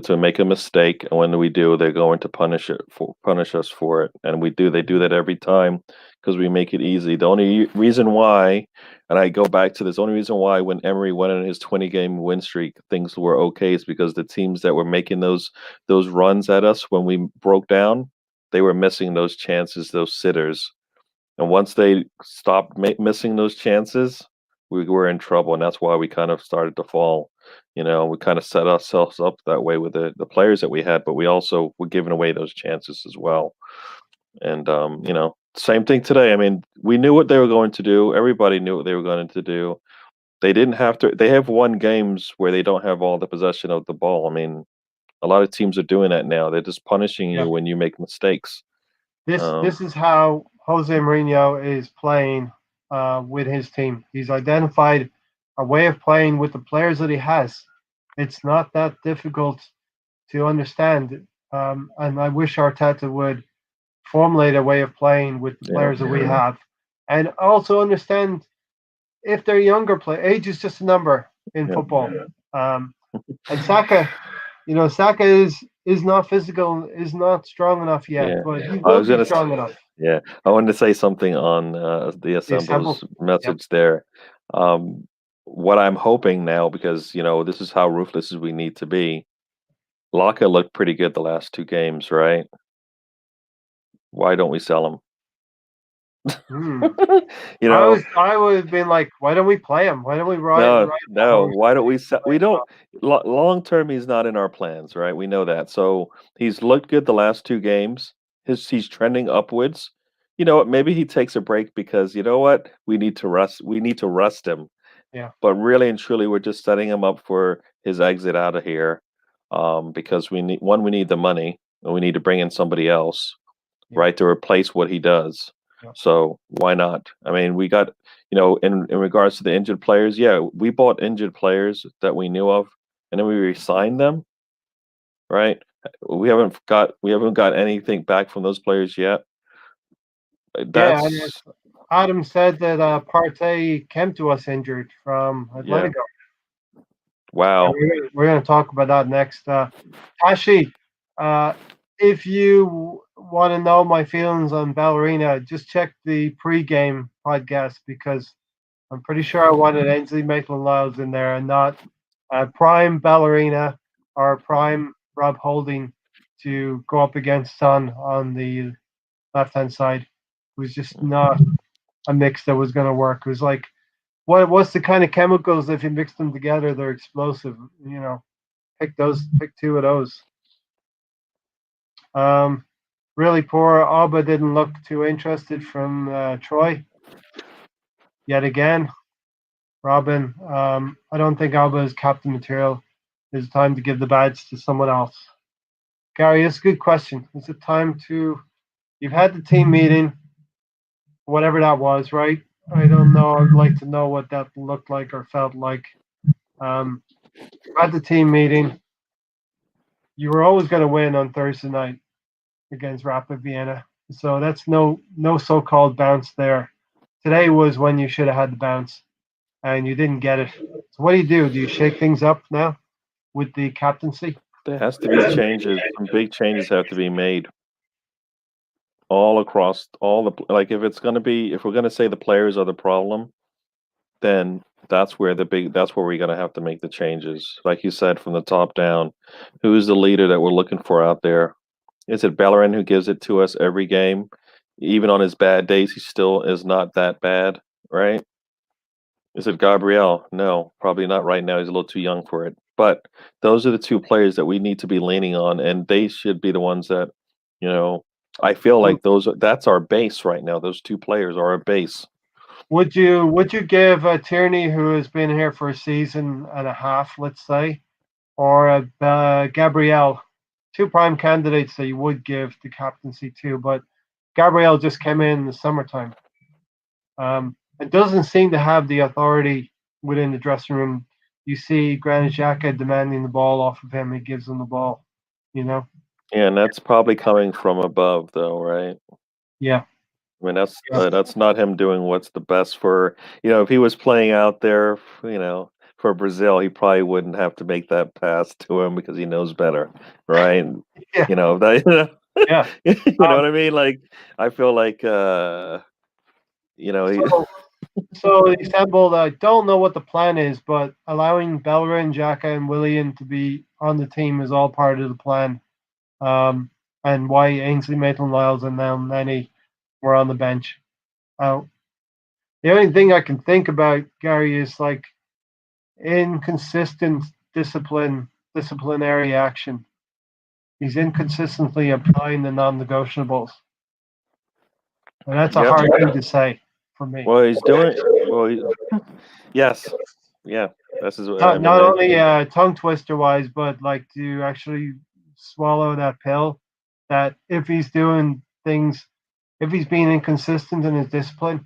make a mistake, and when we do, they're going to punish us for it, and we do. They do that every time because we make it easy. The only reason why, and I go back to this, only reason why when Emery went on his 20-game win streak, things were okay is because the teams that were making those runs at us when we broke down, they were missing those chances, those sitters. And once they stopped missing those chances, we were in trouble, and that's why we kind of started to fall. We kind of set ourselves up that way with the players that we had, but we also were giving away those chances as well. And same thing today. I mean, we knew what they were going to do. Everybody knew what they were going to do. They didn't have to. They have won games where they don't have all the possession of the ball. I mean, a lot of teams are doing that now. They're just punishing yeah. you when you make mistakes. This is how Jose Mourinho is playing with his team. He's identified a way of playing with the players that he has. It's not that difficult to understand, and I wish Arteta would formulate a way of playing with the players that we have, and also understand if they're younger play. Age is just a number in football. And Saka, Saka is not physical, is not strong enough yet, Yeah. but he I will was be gonna strong enough. Yeah, I wanted to say something on the The assemble. Assemble's message there. What I'm hoping now, because this is how ruthless as we need to be. Laka looked pretty good the last two games, right? Why don't we sell him? Hmm. You know, I would have been like, why don't we play him? Why don't we ride no. Why don't we sell? We don't. Long term, he's not in our plans, right? We know that. So he's looked good the last two games. He's trending upwards. You know what? Maybe he takes a break because you know what? We need to rest. We need to rest him. Yeah. But really and truly, we're just setting him up for his exit out of here, because we need the money, and we need to bring in somebody else, Yeah. right, to replace what he does. Yeah. So why not? I mean, we got, in regards to the injured players, yeah, we bought injured players that we knew of, and then we re-signed them, right? We haven't got anything back from those players yet. Yeah, and That's Adam said that Partey came to us injured from yeah. Atletico. Wow. We're going to talk about that next. Tashi, if you want to know my feelings on Ballerina, just check the pre-game podcast because I'm pretty sure I wanted Ainsley Maitland-Niles in there and not prime Ballerina or prime Rob Holding to go up against Son on the left-hand side. It was just not a mix that was going to work. It was like, what's the kind of chemicals if you mix them together, they're explosive. Pick two of those. Really poor. Alba didn't look too interested from Troy. Yet again, Robin. I don't think Alba is captain material. It's time to give the badge to someone else. Gary, it's a good question. Is it time to? You've had the team meeting, whatever that was, right? I don't know. I'd like to know what that looked like or felt like. At the team meeting, you were always going to win on Thursday night against Rapid Vienna. So that's no so-called bounce there. Today was when you should have had the bounce, and you didn't get it. So what do? Do you shake things up now with the captaincy? There has to be changes. Some big changes have to be made all across all the like. If we're gonna say the players are the problem, then that's where we're gonna have to make the changes. Like you said, from the top down, who's the leader that we're looking for out there? Is it Bellerin who gives it to us every game? Even on his bad days, he still is not that bad, right? Is it Gabriel? No, probably not right now. He's a little too young for it. But those are the two players that we need to be leaning on, and they should be the ones that, you know, I feel like that's our base right now. Those two players are our base. Would you give Tierney, who has been here for a season and a half, let's say, or Gabrielle, two prime candidates that you would give the captaincy to, but Gabrielle just came in the summertime. It doesn't seem to have the authority within the dressing room. You see Granit Xhaka demanding the ball off of him. He gives him the ball, you know? Yeah, and that's probably coming from above, though, right? Yeah. I mean, that's not him doing what's the best for, if he was playing out there, for Brazil, he probably wouldn't have to make that pass to him because he knows better, right? Yeah. That, Yeah. you know what I mean? Like, I feel like, So the assembled, I don't know what the plan is, but allowing Bellerin, Xhaka, and Willian to be on the team is all part of the plan. And why Ainsley Maitland-Niles and now Nenny were on the bench. The only thing I can think about, Gary, is like inconsistent disciplinary action. He's inconsistently applying the non-negotiables, and that's a Yep. hard thing to say for me. Well, he's doing. Yes, yeah. This is. Not only tongue twister wise, but like to actually swallow that pill. That if he's doing things, if he's being inconsistent in his discipline,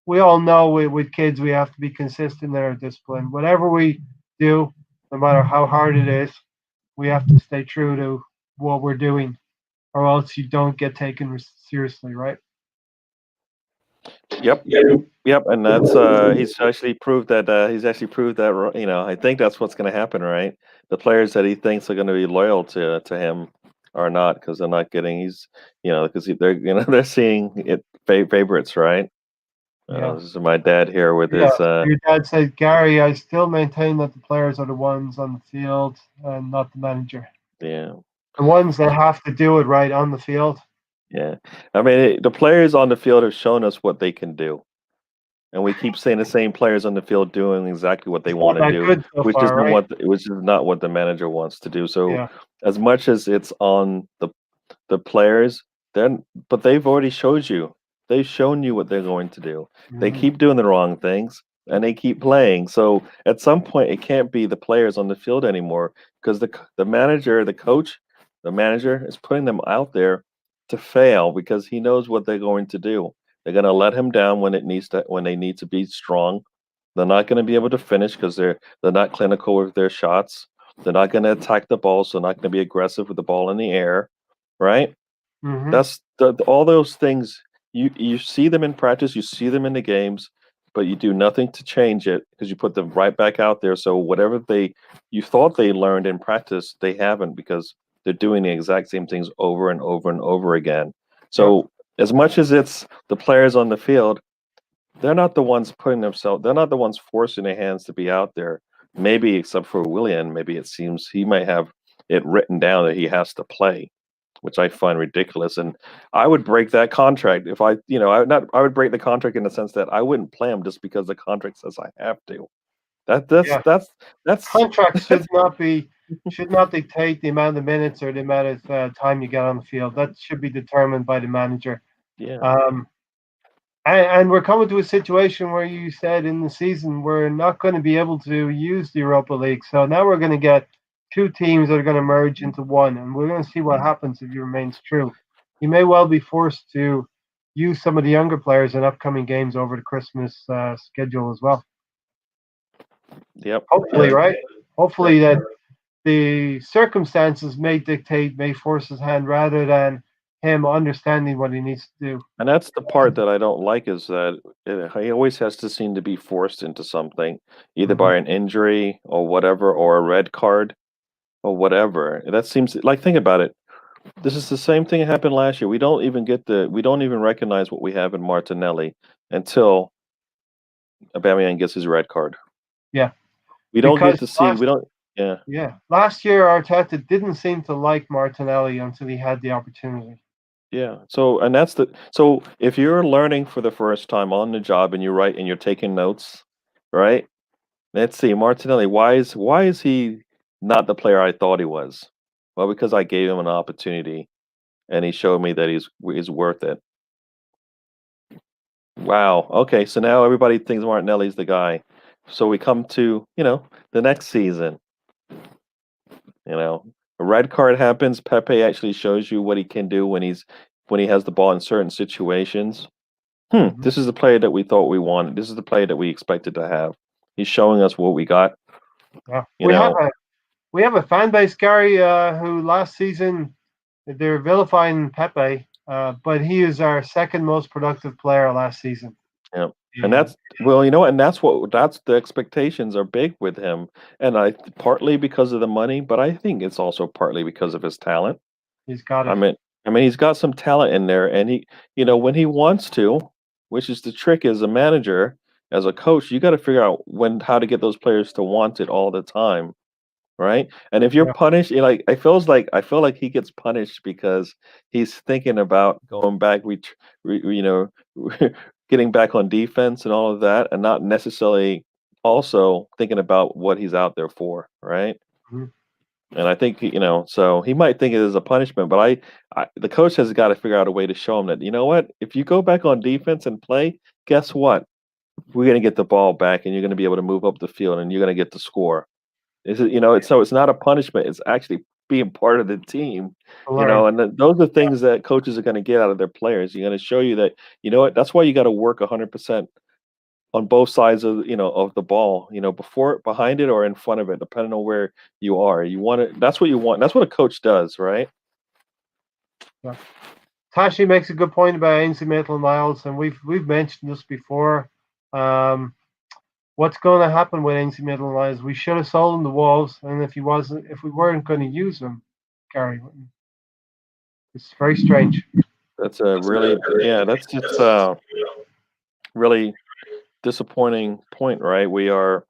we all know with kids we have to be consistent in our discipline. Whatever we do, no matter how hard it is, we have to stay true to what we're doing, or else you don't get taken seriously, right? Yep. And that's he's actually proved that I think that's what's going to happen, right? The players that he thinks are going to be loyal to him are not, because they're not getting because they're seeing it favorites, right? Yeah. This is my dad here with his. Your dad said, Gary, I still maintain that the players are the ones on the field and not the manager. Yeah. The ones that have to do it right on the field. Yeah. I mean, the players on the field have shown us what they can do. And we keep seeing the same players on the field doing exactly what they want to do, Good so which far, is right? which is not what the manager wants to do. So Yeah. as much as it's on the players, but they've already showed you. They've shown you what they're going to do. They keep doing the wrong things and they keep playing. So at some point it can't be the players on the field anymore, because the manager, the coach, the manager is putting them out there to fail because he knows what they're going to do. They're going to let him down when they need to be strong. They're not going to be able to finish because they're not clinical with their shots. They're not going to attack the ball, so they're not going to be aggressive with the ball in the air, right? Mm-hmm. That's all those things. You see them in practice, you see them in the games, but you do nothing to change it because you put them right back out there. So whatever you thought they learned in practice, they haven't, because they're doing the exact same things over and over and over again. So as much as it's the players on the field, they're not the ones they're not the ones forcing their hands to be out there. Maybe except for Willian, maybe it seems he might have it written down that he has to play, which I find ridiculous. And I would break that contract if I would break the contract in the sense that I wouldn't play him just because the contract says I have to. That's Contracts should not dictate the amount of minutes or the amount of time you get on the field. That should be determined by the manager. Yeah. And we're coming to a situation where you said in the season we're not going to be able to use the Europa League. So now we're going to get two teams that are going to merge into one, and we're going to see what happens if he remains true. He may well be forced to use some of the younger players in upcoming games over the Christmas schedule as well. Yep. Hopefully, right? Hopefully that the circumstances may force his hand rather than him understanding what he needs to do. And that's the part that I don't like, is that he always has to seem to be forced into something, either by an injury or whatever, or a red card or whatever. That seems like, think about it. This is the same thing that happened last year. We don't even recognize what we have in Martinelli until Aubameyang gets his red card. Yeah. We don't get to see. Yeah. Yeah. Last year, Arteta didn't seem to like Martinelli until he had the opportunity. Yeah. So if you're learning for the first time on the job and you're taking notes, right? Let's see, Martinelli. Why is he not the player I thought he was. Well, because I gave him an opportunity, and he showed me that he's worth it. Wow. Okay, so now everybody thinks Martinelli's the guy. So we come to, the next season. A red card happens. Pepe actually shows you what he can do when he has the ball in certain situations. Mhm. This is the player that we thought we wanted. This is the player that we expected to have. He's showing us what we got. Yeah. You We have know, we have a fan base, Gary, who last season they're vilifying Pepe, but he is our second most productive player last season. yeah. And Yeah, and that's the expectations are big with him. And partly because of the money, but I think it's also partly because of his talent. he's got I it. mean, he's got some talent in there, and when he wants to, which is the trick as a manager, as a coach, you got to figure out how to get those players to want it all the time, right? And if you're Yeah. punished, I feel like he gets punished because he's thinking about going back, getting back on defense and all of that, and not necessarily also thinking about what he's out there for, right? Mhm. And I think, so he might think it is a punishment, but the coach has got to figure out a way to show him that, you know what, if you go back on defense and play, guess what? We're going to get the ball back and you're going to be able to move up the field and you're going to get the score. It's not a punishment. It's actually being part of the team, Learn. and those are things that coaches are going to get out of their players. You're going to show you that, you know what, that's why you got to work 100% on both sides of the ball, before, behind it, or in front of it, depending on where you are. You want it. That's what you want. That's what a coach does, right? Yeah. Tashi makes a good point about Ainsley Maitland-Niles, and we've mentioned this before. Um, what's going to happen with Ainsley Maitland-Niles? We should have sold him the Wolves, and if we weren't going to use him, Gary, it's very strange. That's a really, yeah. That's just really disappointing point, right? We are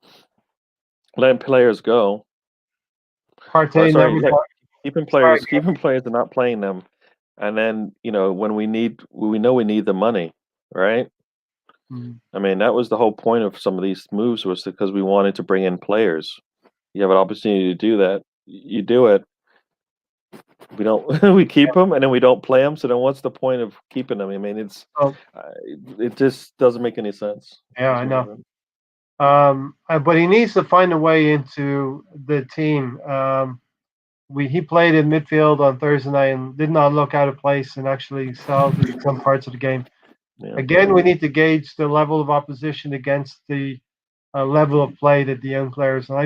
letting players go. Or Partey sorry, never. Sorry. keeping players and not playing them, and then when we know we need the money, right? Mhm. I mean, that was the whole point of some of these moves, was because we wanted to bring in players. You have an opportunity to do that, you do it. We don't, we keep them, and then we don't play them. So then, what's the point of keeping them? I mean, Oh, it just doesn't make any sense. yeah, That's I what know. happened. But he needs to find a way into the team. He played in midfield on Thursday night and did not look out of place and actually solved some parts of the game. Yeah. Again, we need to gauge the level of opposition against the level of play that the young players. And I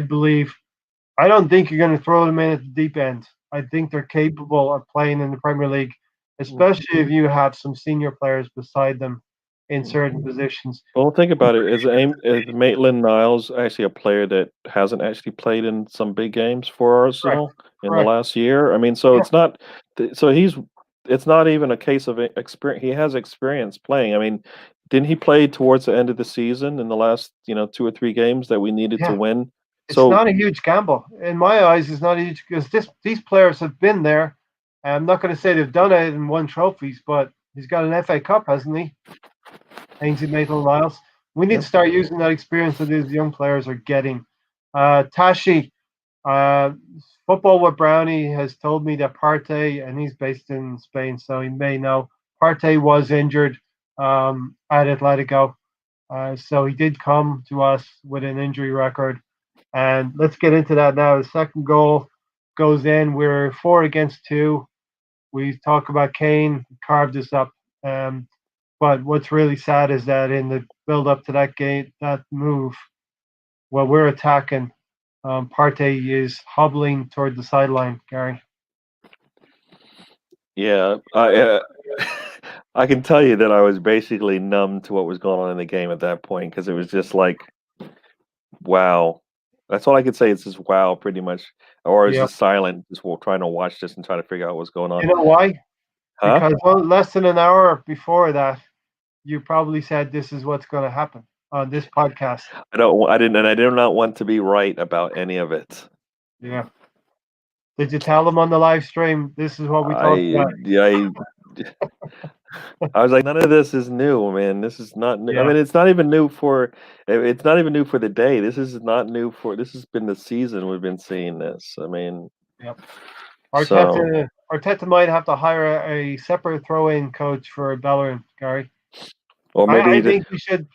don't think you're going to throw them in at the deep end. I think they're capable of playing in the Premier League, especially if you have some senior players beside them in certain positions. Well, think about it. Is Maitland Niles actually a player that hasn't actually played in some big games for Correct. Arsenal in the Correct. last year? I mean, so Yeah. it's not. So it's not even a case of experience. He has experience playing. I mean, didn't he play towards the end of the season in the last 2 or 3 games that we needed to Yeah. win? It's So not a huge gamble. In my eyes, it's not a huge because these players have been there. I'm not going to say they've done it and won trophies, but he's got an FA Cup, hasn't he? Ainsley Maitland-Niles. We need yeah. to start using that experience that these young players are getting. Tashi, uh, Football with Brownie has told me that Partey, and he's based in Spain, so he may know, Partey was injured at Atletico. So he did come to us with an injury record. And let's get into that now. The second goal goes in. We're 4-2. We talk about Kane carved us up. But what's really sad is that in the build up to that game, that move, while we're attacking, Partey is hobbling toward the sideline, Gary. Yeah, I can tell you that I was basically numb to what was going on in the game at that point, because it was just like, wow. That's all I could say. It's just wow, pretty much, or it's Yeah. just silent, just trying to watch this and try to figure out what's going on. You know why? Huh? Because less than an hour before that, you probably said this is what's going to happen on this podcast. I did not want to be right about any of it. Yeah. Did you tell them on the live stream this is what we talked about? I I was like, none of this is new, man. This is not new. I Yeah, mean, it's not even new for. It's not even new for the day. This is not new for. This has been the season we've been seeing this. I mean, yeah. so Arteta might have to hire a separate throw-in coach for Bellerin, Gary. or maybe I he just think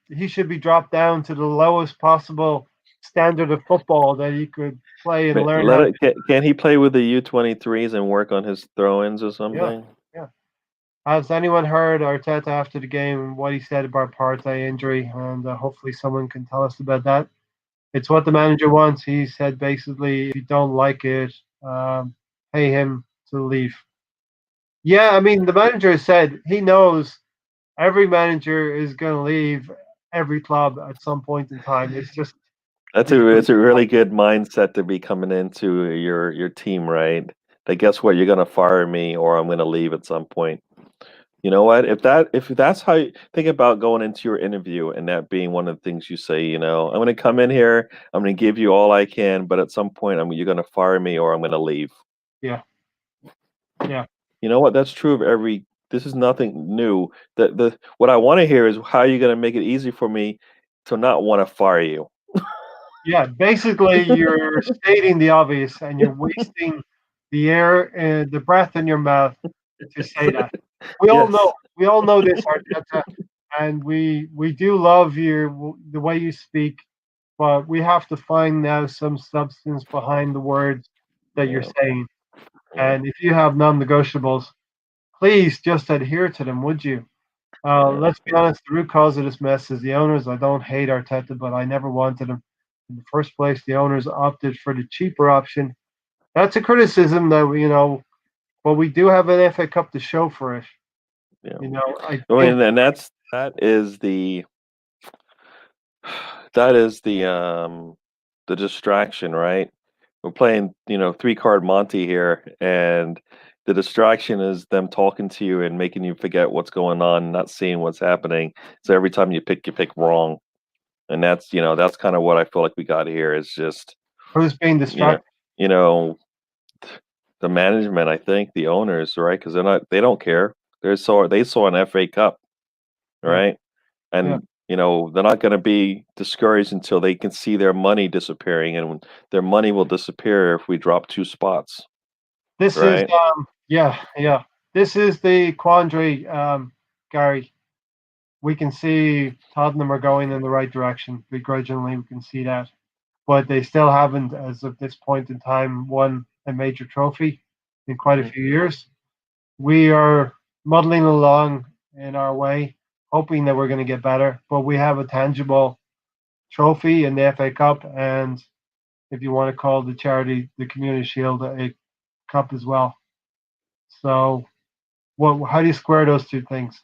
he should be dropped down to the lowest possible standard of football that he could play and learn let how to. it. Can he play with the U23s and work on his throw-ins or Yeah, something? yeah. Has anyone heard Arteta after the game and what he said about Partey injury? And hopefully someone can tell us about that. It's what the manager wants. He said basically, if you don't like it, pay him to leave. Yeah, I mean, the manager said he knows every manager is going to leave every club at some point in time. It's just That's it's it's a really good mindset to be coming into your team, right? That guess what? You're gonna fire me, or I'm gonna leave at some point. You know what? If that's how you think about going into your interview and that being one of the things you say, I'm going to come in here, I'm going to give you all I can, but at some point you're going to fire me or I'm going to leave. yeah, yeah, You know what? That's true of every. This is nothing new. The what I want to hear is how you're going to make it easy for me to not want to fire you. yeah. Basically, you're stating the obvious, and you're wasting the air and the breath in your mouth to say that. Yes. We all know this, Arteta, and we do love the way you speak, but we have to find now some substance behind the words that you're Yeah. saying. Yeah. And if you have non-negotiables, please just adhere to them, would you? Yeah. Let's be honest, the root cause of this mess is the owners. I don't hate Arteta, but I never wanted him. In the first place, the owners opted for the cheaper option. That's a criticism that but we do have an FA Cup to show for it. Yeah. I I think mean, and that is the distraction, right? We're playing, three-card Monty here, and the distraction is them talking to you and making you forget what's going on, not seeing what's happening. So every time you pick wrong. And that's kind of what I feel like we got here is just, who's being you know, distracted. you know, the management, I think, the owners, right? Because they don't care. They saw an FA Cup, Yeah, right? yeah. And they're not going to be discouraged until they can see their money disappearing, and their money will disappear if we drop two spots, This is right? yeah, yeah. This is the quandary, Gary. We can see Tottenham are going in the right direction. Begrudgingly, we can see that, but they still haven't, as of this point in time, won a major trophy in quite a Mhm. few years. We are muddling along in our way, hoping that we're going to get better, but we have a tangible trophy in the FA Cup, and if you want to call the charity the Community Shield a cup as well. So, how do you square those two things?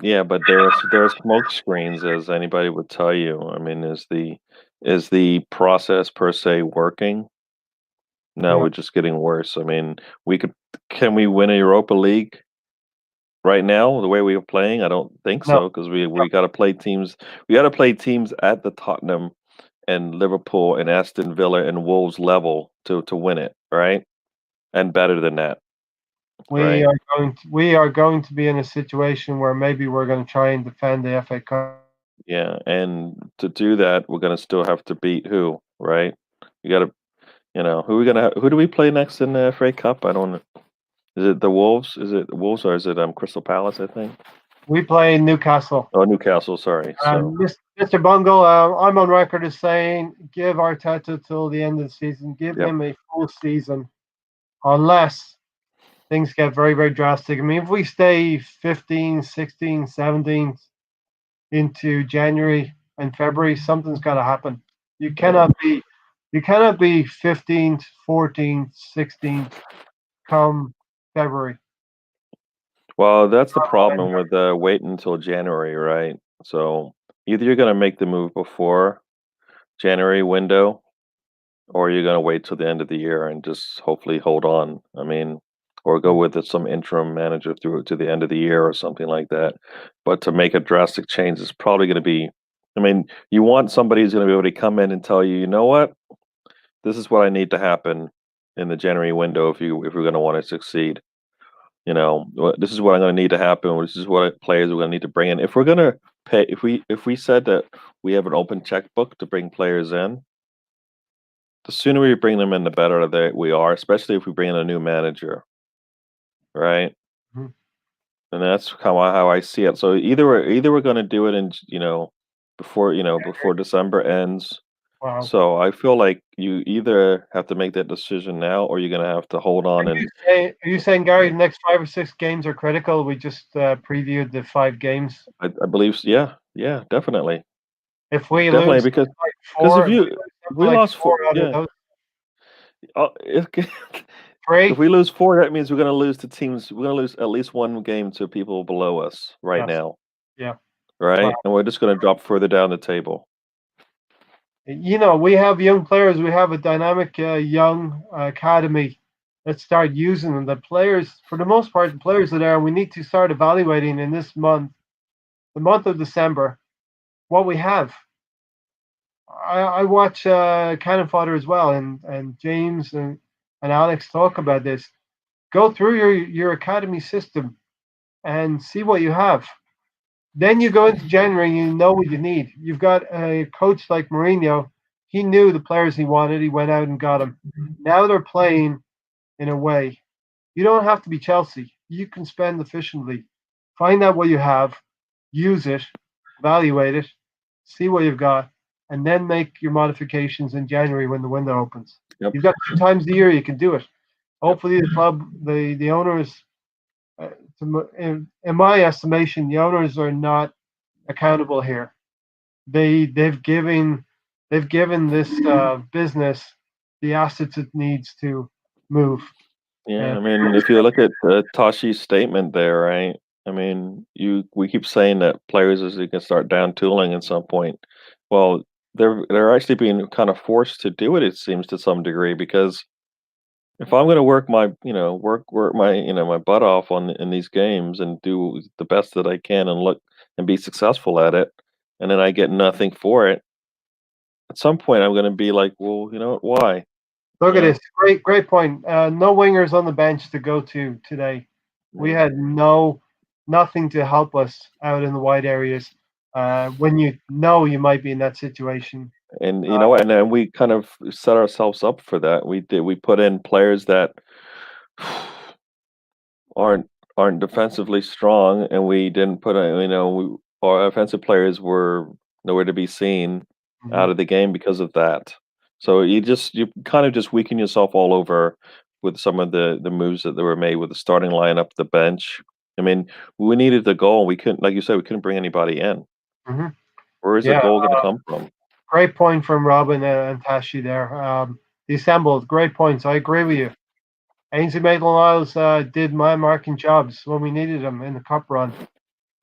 Yeah, but there are smoke screens, as anybody would tell you. I mean, is the process per se working? No, Yeah, we're just getting worse. I mean, can we win a Europa League right now the way we are playing? I don't think no, so because we got to play teams. We got to play teams at the Tottenham and Liverpool and Aston Villa and Wolves level to win it, right? And better than that, right? we are going to be in a situation where maybe we're going to try and defend the FA Cup. Yeah, and to do that, we're gonna still have to beat who, right? You got to, who do we play next in the FA Cup? I don't. Is it the Wolves? Is it the Wolves or is it Crystal Palace? I think. We play Newcastle. Oh, Newcastle. Sorry. So, Mr. Bungle, I'm on record as saying give Arteta till the end of the season. Give yep. him a full season, unless things get very, very drastic. I mean, if we stay 15, 16, 17 into January and February, something's got to happen. You Yeah. cannot be, you cannot be 15th, 14th, 16th come February. Well, that's the problem with waiting until January, right? So either you're gonna make the move before January window, or you're gonna wait till the end of the year and just hopefully hold on. I mean, or go with some interim manager through to the end of the year or something like that. But to make a drastic change is probably going to be. I mean, you want somebody who's going to be able to come in and tell you, you know what, this is what I need to happen in the January window if we're going to want to succeed. This is what I'm going to need to happen. This is what players we're going to need to bring in. If we're going to pay, if we said that we have an open checkbook to bring players in, the sooner we bring them in, the better we are. Especially if we bring in a new manager, right? Mhm. And that's how I see it. So either we're going to do it in before December ends. Wow. So I feel like you either have to make that decision now, or you're going to have to hold on and Are you saying, Gary, the next 5 or 6 games are critical? We just previewed the 5 games. I believe yeah, definitely. If we Definitely, lose because like because four, if something we like lost four, 4 out of yeah, those if, if 3, we lose four, that means we're going to lose to teams. We're going to lose at least one game to people below us right yes, now, yeah. Wow. right? And we're just going to drop further down the table. We have young players. We have a dynamic young academy. Let's start using them. The players, for the most part, the players are there. We need to start evaluating in this month, the month of December, what we have. I watch Cannon Fodder as well, and James and Alex talk about this. Go through your academy system and see what you have. Then you go into January and you know what you need. You've got a coach like Mourinho. He knew the players he wanted. He went out and got them. Now they're playing in a way. You don't have to be Chelsea. You can spend efficiently. Find out what you have, use it, evaluate it, see what you've got, and then make your modifications in January when the window opens. Yep. You've got 2 times a year you can do it. Yep. Hopefully, the club, the owners, in my estimation, the owners are not accountable here. They've given this business the assets it needs to move. Yeah, And I mean, if you look at Tashi's statement there, right? I mean, we keep saying that players as they can start down tooling at some point. Well, they're actually being kind of forced to do it. It seems to some degree because if I'm going to work my work my my butt off in these games and do the best that I can and look and be successful at it, and then I get nothing for it, at some point I'm going to be like, well, why? look You at know? this, great point. No wingers on the bench to go to today. We Yeah. had nothing to help us out in the wide areas. When you know you might be in that situation, And you know what? And then we kind of set ourselves up for that. We put in players that aren't aren't defensively strong, and we didn't put our offensive players were nowhere to be seen out Mhm. of the game because of that. So you kind of just weaken yourself all over with some of the moves that were made with the starting lineup, the bench. I mean, we needed the goal. We couldn't, like you said, we couldn't bring anybody in. Mhm. Where is the Yeah, goal going to come from? great point from Robin and Tashi there. The assembled, great points. I agree with you. Ainsley Maitland-Niles did my marking jobs when we needed him in the cup run.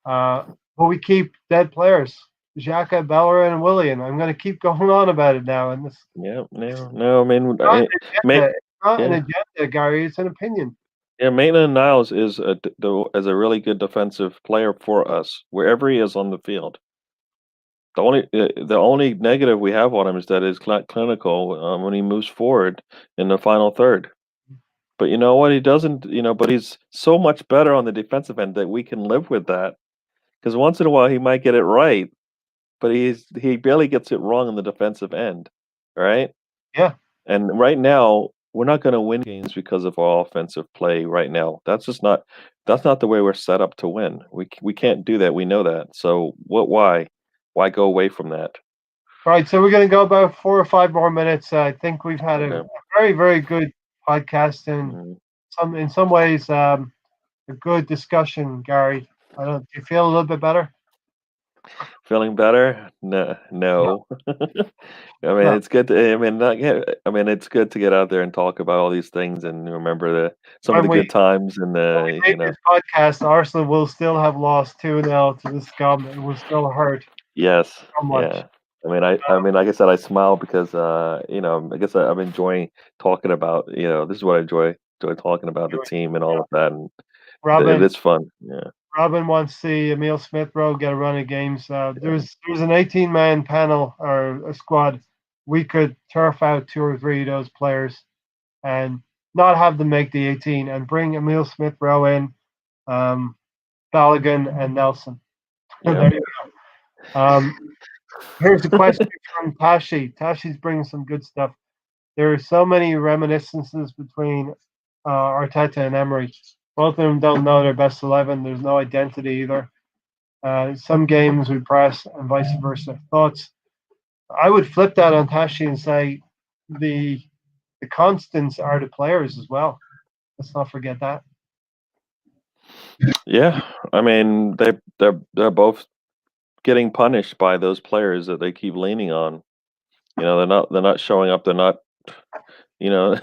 But we keep dead players. Xhaka, Bellerin, and Willian. I'm going to keep going on about it now. And this Yeah, no. I mean, not an agenda. It's not an yeah. agenda, Gary. It's an opinion. Yeah, Maitland-Niles is a really good defensive player for us wherever he is on the field. The only negative we have on him is that he's clinical when he moves forward in the final third. But you know what? He doesn't. But he's so much better on the defensive end that we can live with that. Because once in a while he might get it right, but he barely gets it wrong on the defensive end, right? Yeah, And right now, we're not going to win games because of our offensive play right now. That's not the way we're set up to win. We can't do that. We know that. So why go away from that? right. So we're going to go about 4 or 5 more minutes. I think we've had a Okay. very, very good podcast and Mhm. in some ways a good discussion, Gary. I don't. Do you feel a little bit better? Feeling better? No, No, no. I mean, no. it's good to. I mean, not get. I mean, it's good to get out there and talk about all these things and remember some of When the we good times and when we make this podcast, Arsenal will still have lost 2-0 to the scum. It will still hurt Yes, so much. yeah. I mean, like I said, I smile because I guess I'm enjoying talking about. This is what I enjoy talking about the team and all of that, and it Robin, is fun. Yeah, Robin wants to see Emil Smith Rowe get a run of games. There's an 18-man panel or a squad. We could turf out 2 or 3 of those players, and not have them make the 18 and bring Emil Smith Rowe in, Balogun and Nelson. Yeah. There you go. Here's a question from Tashi. Tashi's bringing some good stuff. There are so many reminiscences between Arteta and Emery. Both of them don't know their best 11. There's no identity either. Some games we press and vice versa. Thoughts? I would flip that on Tashi and say the constants are the players as well. Let's not forget that. Yeah, I mean they're both getting punished by those players that they keep leaning on. You know, they're not showing up. They're not, you know,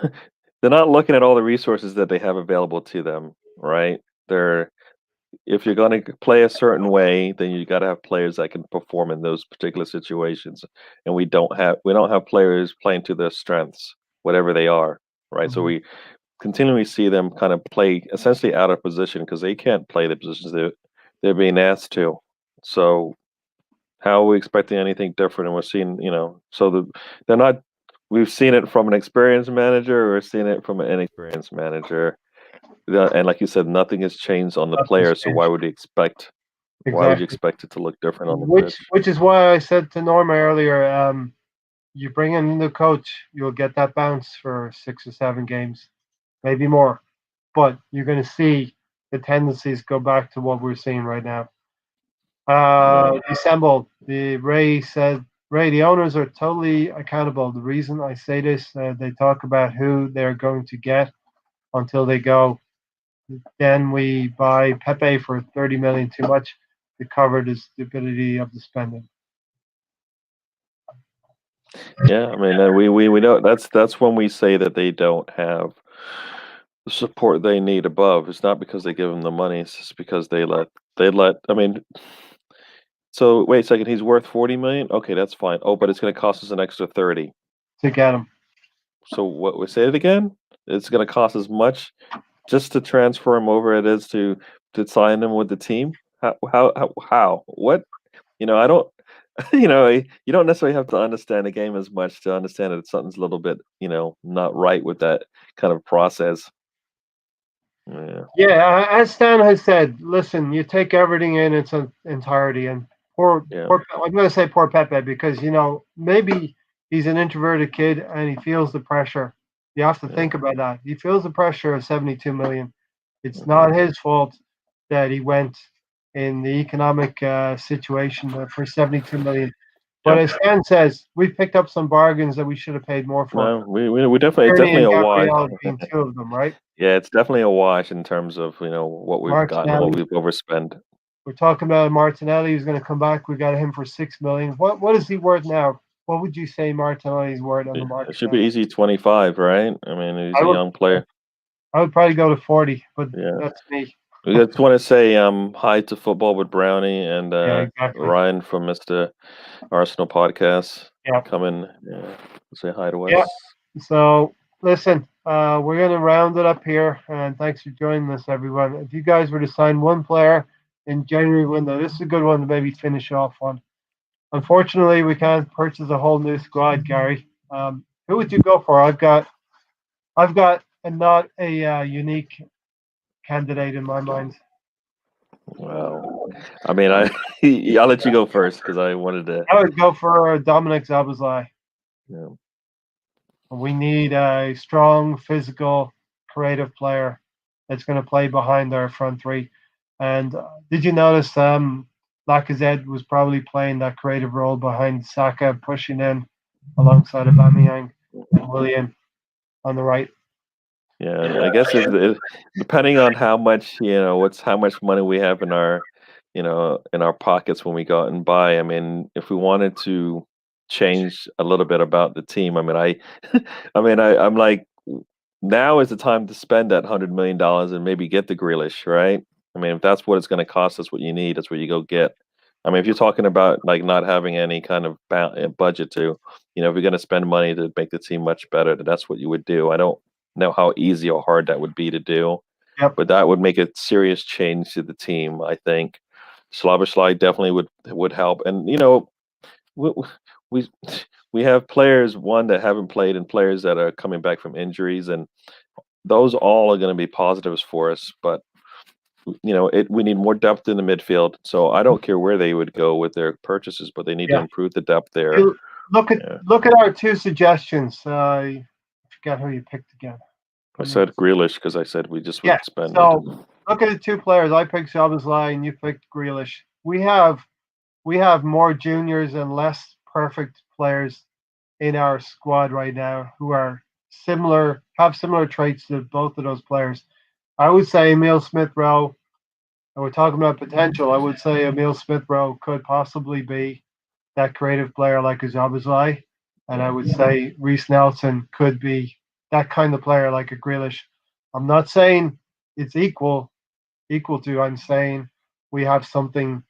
they're not looking at all the resources that they have available to them, right? They're if you're going to play a certain way, then you got to have players that can perform in those particular situations. And we don't have players playing to their strengths, whatever they are, right? So Mhm. we continually see them kind of play essentially out of position because they can't play the positions they're being asked to. So how are we expecting anything different? And we're seeing, they're not. We've seen it from an experienced manager, or we're seeing it from an inexperienced manager. And like you said, nothing has changed on the Nothing's players. So changed. why would you Exactly. expect it to look different on the Which pitch? which is why I said to Norma earlier, you bring in a new coach, you'll get that bounce for 6 or 7 games, maybe more. But you're going to see the tendencies go back to what we're seeing right now. Yeah. Assembled. The Ray said, Ray, the owners are totally accountable. The reason I say this, they talk about who they're going to get until they go. Then we buy Pepe for 30 million too much to cover the stupidity of the spending. Yeah, I mean, we know that's when we say that they don't have the support they need above. It's not because they give them the money. It's just because they let. I mean, so wait a second. He's worth 40 million. Okay, that's fine. Oh, but it's going to cost us an extra 30. To get him. So what? We say it again. It's going to cost as much just to transfer him over it is to sign him with the team. How? What? I don't. You don't necessarily have to understand the game as much to understand that something's a little bit, not right with that kind of process. Yeah, Yeah, as Stan has said, listen, you take everything in its entirety, and yeah, I'm going to say poor Pepe because maybe he's an introverted kid and he feels the pressure. You have to yeah. think about that. He feels the pressure of 72 million. It's Hmm. not his fault that he went in the economic situation for 72 million. But Yep. as Stan says, we picked up some bargains that we should have paid more for. No, we definitely it's Kearney definitely and a wash. Gabriel being two of them, right? Yeah, it's definitely a wash in terms of what we've gotten, what Martinelli. we've overspent. We're talking about Martinelli who's going to come back. We got him for 6 million. What is he worth now? What would you say Martinelli's worth on the It market should be now? easy 25, right? I mean, he's I a would young player. I would probably go to 40, but Yeah. that's me. We just want to say hi to football with Brownie and Yeah, exactly. Ryan from Mr. Arsenal podcast. Yeah, Come in, yeah, say hi to yeah. us. So listen, we're going to round it up here, and thanks for joining us, everyone. If you guys were to sign one player in January window, this is a good one to maybe finish off on. Unfortunately, we can't purchase a whole new squad, Gary. Who would you go for? I've got not a unique candidate in my mind. Wow. I mean, I'll let you go first because I wanted to. I would go for Dominic Zabazai. Yeah. We need a strong, physical, creative player that's going to play behind our front three. And did you notice Lacazette was probably playing that creative role behind Saka, pushing in alongside Aubameyang and Willian on the right. Yeah, and I guess if depending on how much how much money we have in our in our pockets when we go out and buy. I mean, if we wanted to change a little bit about the team, I mean, I'm like, now is the time to spend that $100 million and maybe get the Grealish, right? I mean, if that's what it's going to cost, that's what you need. That's what you go get. I mean, if you're talking about like not having any kind of budget to, if you're going to spend money to make the team much better, then that's what you would do. I don't know how easy or hard that would be to do, Yep. but that would make a serious change to the team. I think Slabberslide definitely would help, and we we we have players that haven't played and players that are coming back from injuries, and those all are going to be positives for us. But we need more depth in the midfield. So I don't care where they would go with their purchases, but they need to Yeah. improve the depth there. You look at Yeah. look at our two suggestions. I forget who you picked again. I said Grealish because I said we just would Yeah. spend. So look at the two players. I picked Szoboszlai and you picked Grealish. We have more juniors and less perfect players in our squad right now who are have similar traits to both of those players. I would say Emil Smith Rowe, and we're talking about potential. I would say Emil Smith Rowe could possibly be that creative player like a Szoboszlai, and I would say Reece Nelson could be that kind of player like a Grealish. I'm not saying it's equal to. I'm saying we have something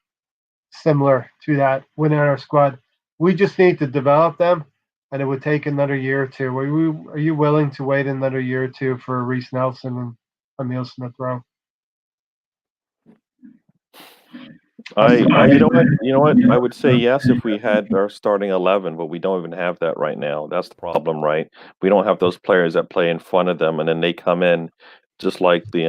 similar to that within our squad. We just need to develop them, and it would take another year or two. Are you willing to wait another year or two for Reece Nelson and Emil Smith Rowe? You know what, I would say yes if we had our starting 11, but we don't even have that right now. That's the problem, right? We don't have those players that play in front of them, and then they come in just like the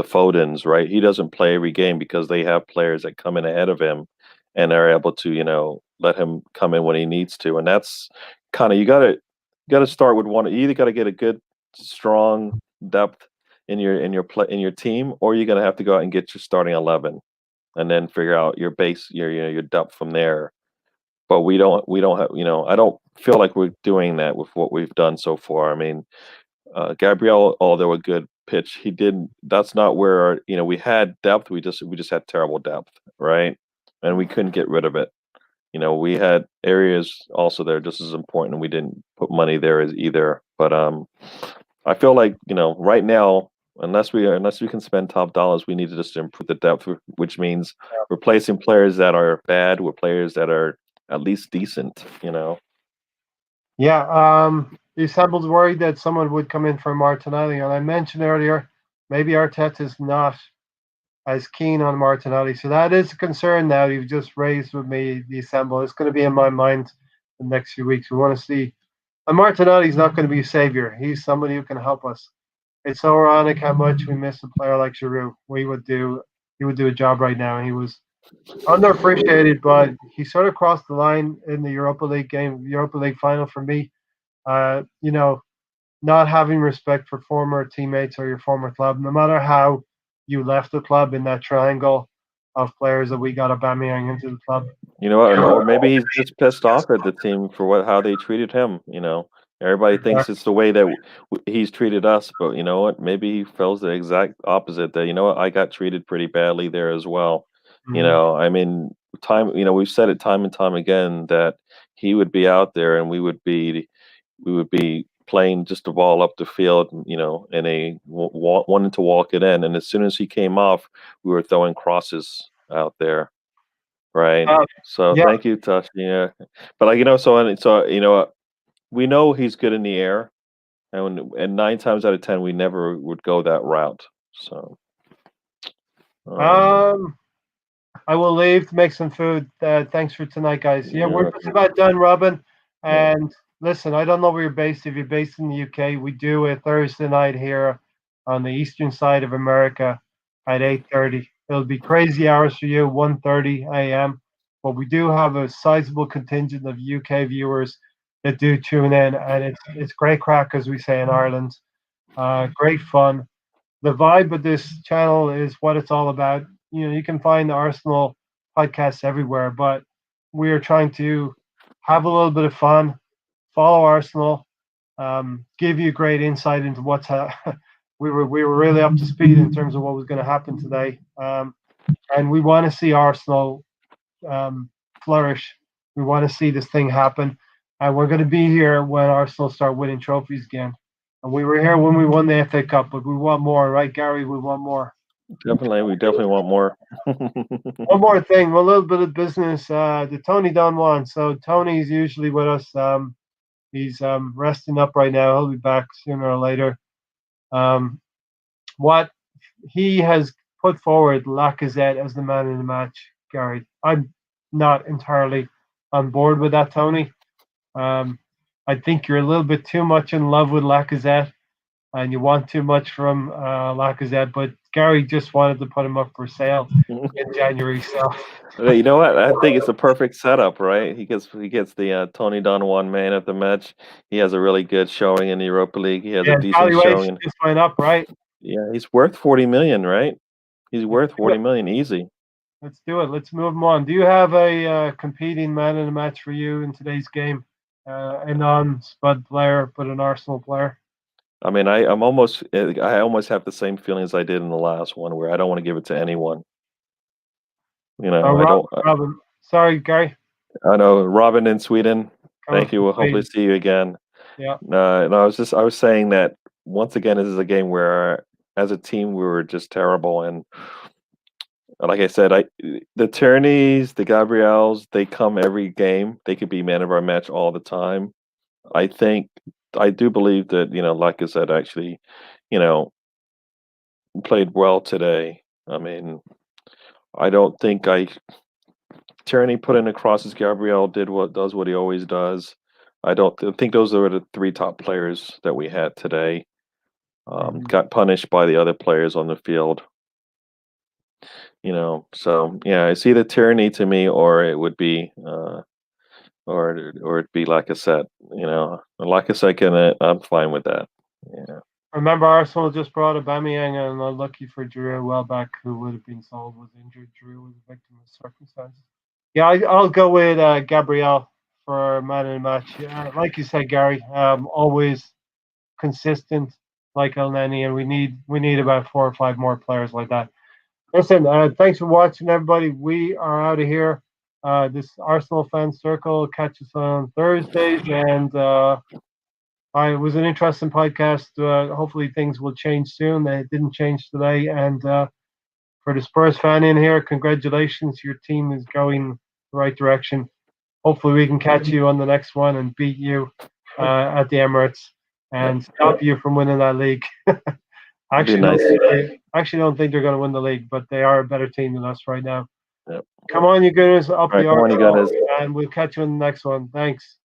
Fodens, right? He doesn't play every game because they have players that come in ahead of him and are able to let him come in when he needs to. And that's kind of, you got to start with one. You either got to get a good strong depth in your team, or you're gonna have to go out and get your starting 11, and then figure out your base, your depth from there. But we don't have, I don't feel like we're doing that with what we've done so far. I mean, Gabriel, although a good pitch, he didn't. That's not where we had depth. We just had terrible depth, right? And we couldn't get rid of it. We had areas also there just as important, and we didn't put money there as either. But I feel like right now, unless we can spend top dollars, we need to just improve the depth, which means replacing players that are bad with players that are at least decent. Yeah, the Assemble's worried that someone would come in for Martinelli, and I mentioned earlier maybe Arteta is not as keen on Martinelli, so that is a concern now you've just raised with me. The Assemble, it's going to be in my mind the next few weeks. We want to see, and Martinelli's not going to be a savior. He's somebody who can help us. It's so ironic how much we miss a player like Giroud. He would do a job right now, and he was underappreciated, but he sort of crossed the line in the Europa League final for me. Uh, you know, not having respect for former teammates or your former club, no matter how you left the club in that triangle of players that we got Aubameyang into the club. Or maybe he's just pissed off at the team for how they treated him. Everybody thinks it's the way that he's treated us, but you know what? Maybe he feels the exact opposite. That I got treated pretty badly there as well. I mean, we've said it time and time again that he would be out there and we would be playing just a ball up the field, and wanting to walk it in. And as soon as he came off, we were throwing crosses out there, right? So Yeah. thank you, Tosh. Yeah, but we know he's good in the air, and 9 times out of 10 we never would go that route. So. I will leave to make some food. Thanks for tonight, guys. Yeah, we're just about done, Robin. And listen, I don't know where you're based. If you're based in the UK, we do a Thursday night here on the eastern side of America at 8:30. It'll be crazy hours for you, 1:30 a.m. But we do have a sizable contingent of UK viewers that do tune in, and it's great crack, as we say in Ireland. Great fun. The vibe of this channel is what it's all about. You can find the Arsenal podcasts everywhere, but we are trying to have a little bit of fun, follow Arsenal, give you great insight into what's we were really up to speed in terms of what was going to happen today, and we want to see Arsenal flourish. We want to see this thing happen, and we're going to be here when Arsenal start winning trophies again. And we were here when we won the FA Cup, but we want more, right, Gary? We want more. Definitely, we definitely want more. One more thing, a little bit of business. The Tony Don Juan. So Tony's usually with us. He's resting up right now. He'll be back sooner or later. What he has put forward Lacazette as the man in the match, Gary. I'm not entirely on board with that, Tony. I think you're a little bit too much in love with Lacazette, and you want too much from Lacazette. But Gary just wanted to put him up for sale in January. So Okay, you know what? I think it's a perfect setup, right? He gets the Tony Don Juan man of the match. He has a really good showing in the Europa League. He has a yeah, his decent showing. valuation just went up, right? Yeah, he's worth 40 million, right? He's Let's worth do 40 it. million easy. Let's do it. Let's move him on. Do you have a competing man in the match for you in today's game? A non-Spud player, but an Arsenal player. I mean, I almost have the same feelings I did in the last one, where I don't want to give it to anyone. I don't. Robin. Sorry, Gary. I know Robin in Sweden. Coming Thank you. from We'll hopefully Sweden. see you again. Yeah. And I was saying that once again, this is a game where, as a team, we were just terrible. And like I said, the Tierneys, the Gabriels, they come every game. They could be man of our match all the time. I do believe that, like I said, actually, you know, played well today. I mean, I don't think Tierney put in a cross as Gabriel does what he always does. I don't think those are the three top players that we had today. Got punished by the other players on the field. So yeah, it's either Tierney to me, or it would be or it'd be Lacazette. Lacazette can. I'm fine with that. Yeah. Remember, Arsenal just brought Aubameyang, and unlucky for Giroud, Welbeck, who would have been sold, was injured. Giroud was a victim of circumstances. Yeah, I'll go with Gabriel for man in the match. Like you said, Gary, always consistent like El Neni, and we need about 4 or 5 more players like that. Listen, thanks for watching, everybody. We are out of here. This Arsenal fan circle. Catch us on Thursdays, and it was an interesting podcast. Hopefully, things will change soon. They didn't change today, and for the Spurs fan in here, congratulations. Your team is going the right direction. Hopefully, we can catch you on the next one and beat you at the Emirates and stop you from winning that league. Be nice. I actually don't think they're going to win the league, but they are a better team than us right now. Yep. Come on, you guys, up All right, the come on, you Arsenal, guys. and we'll catch you in the next one. Thanks.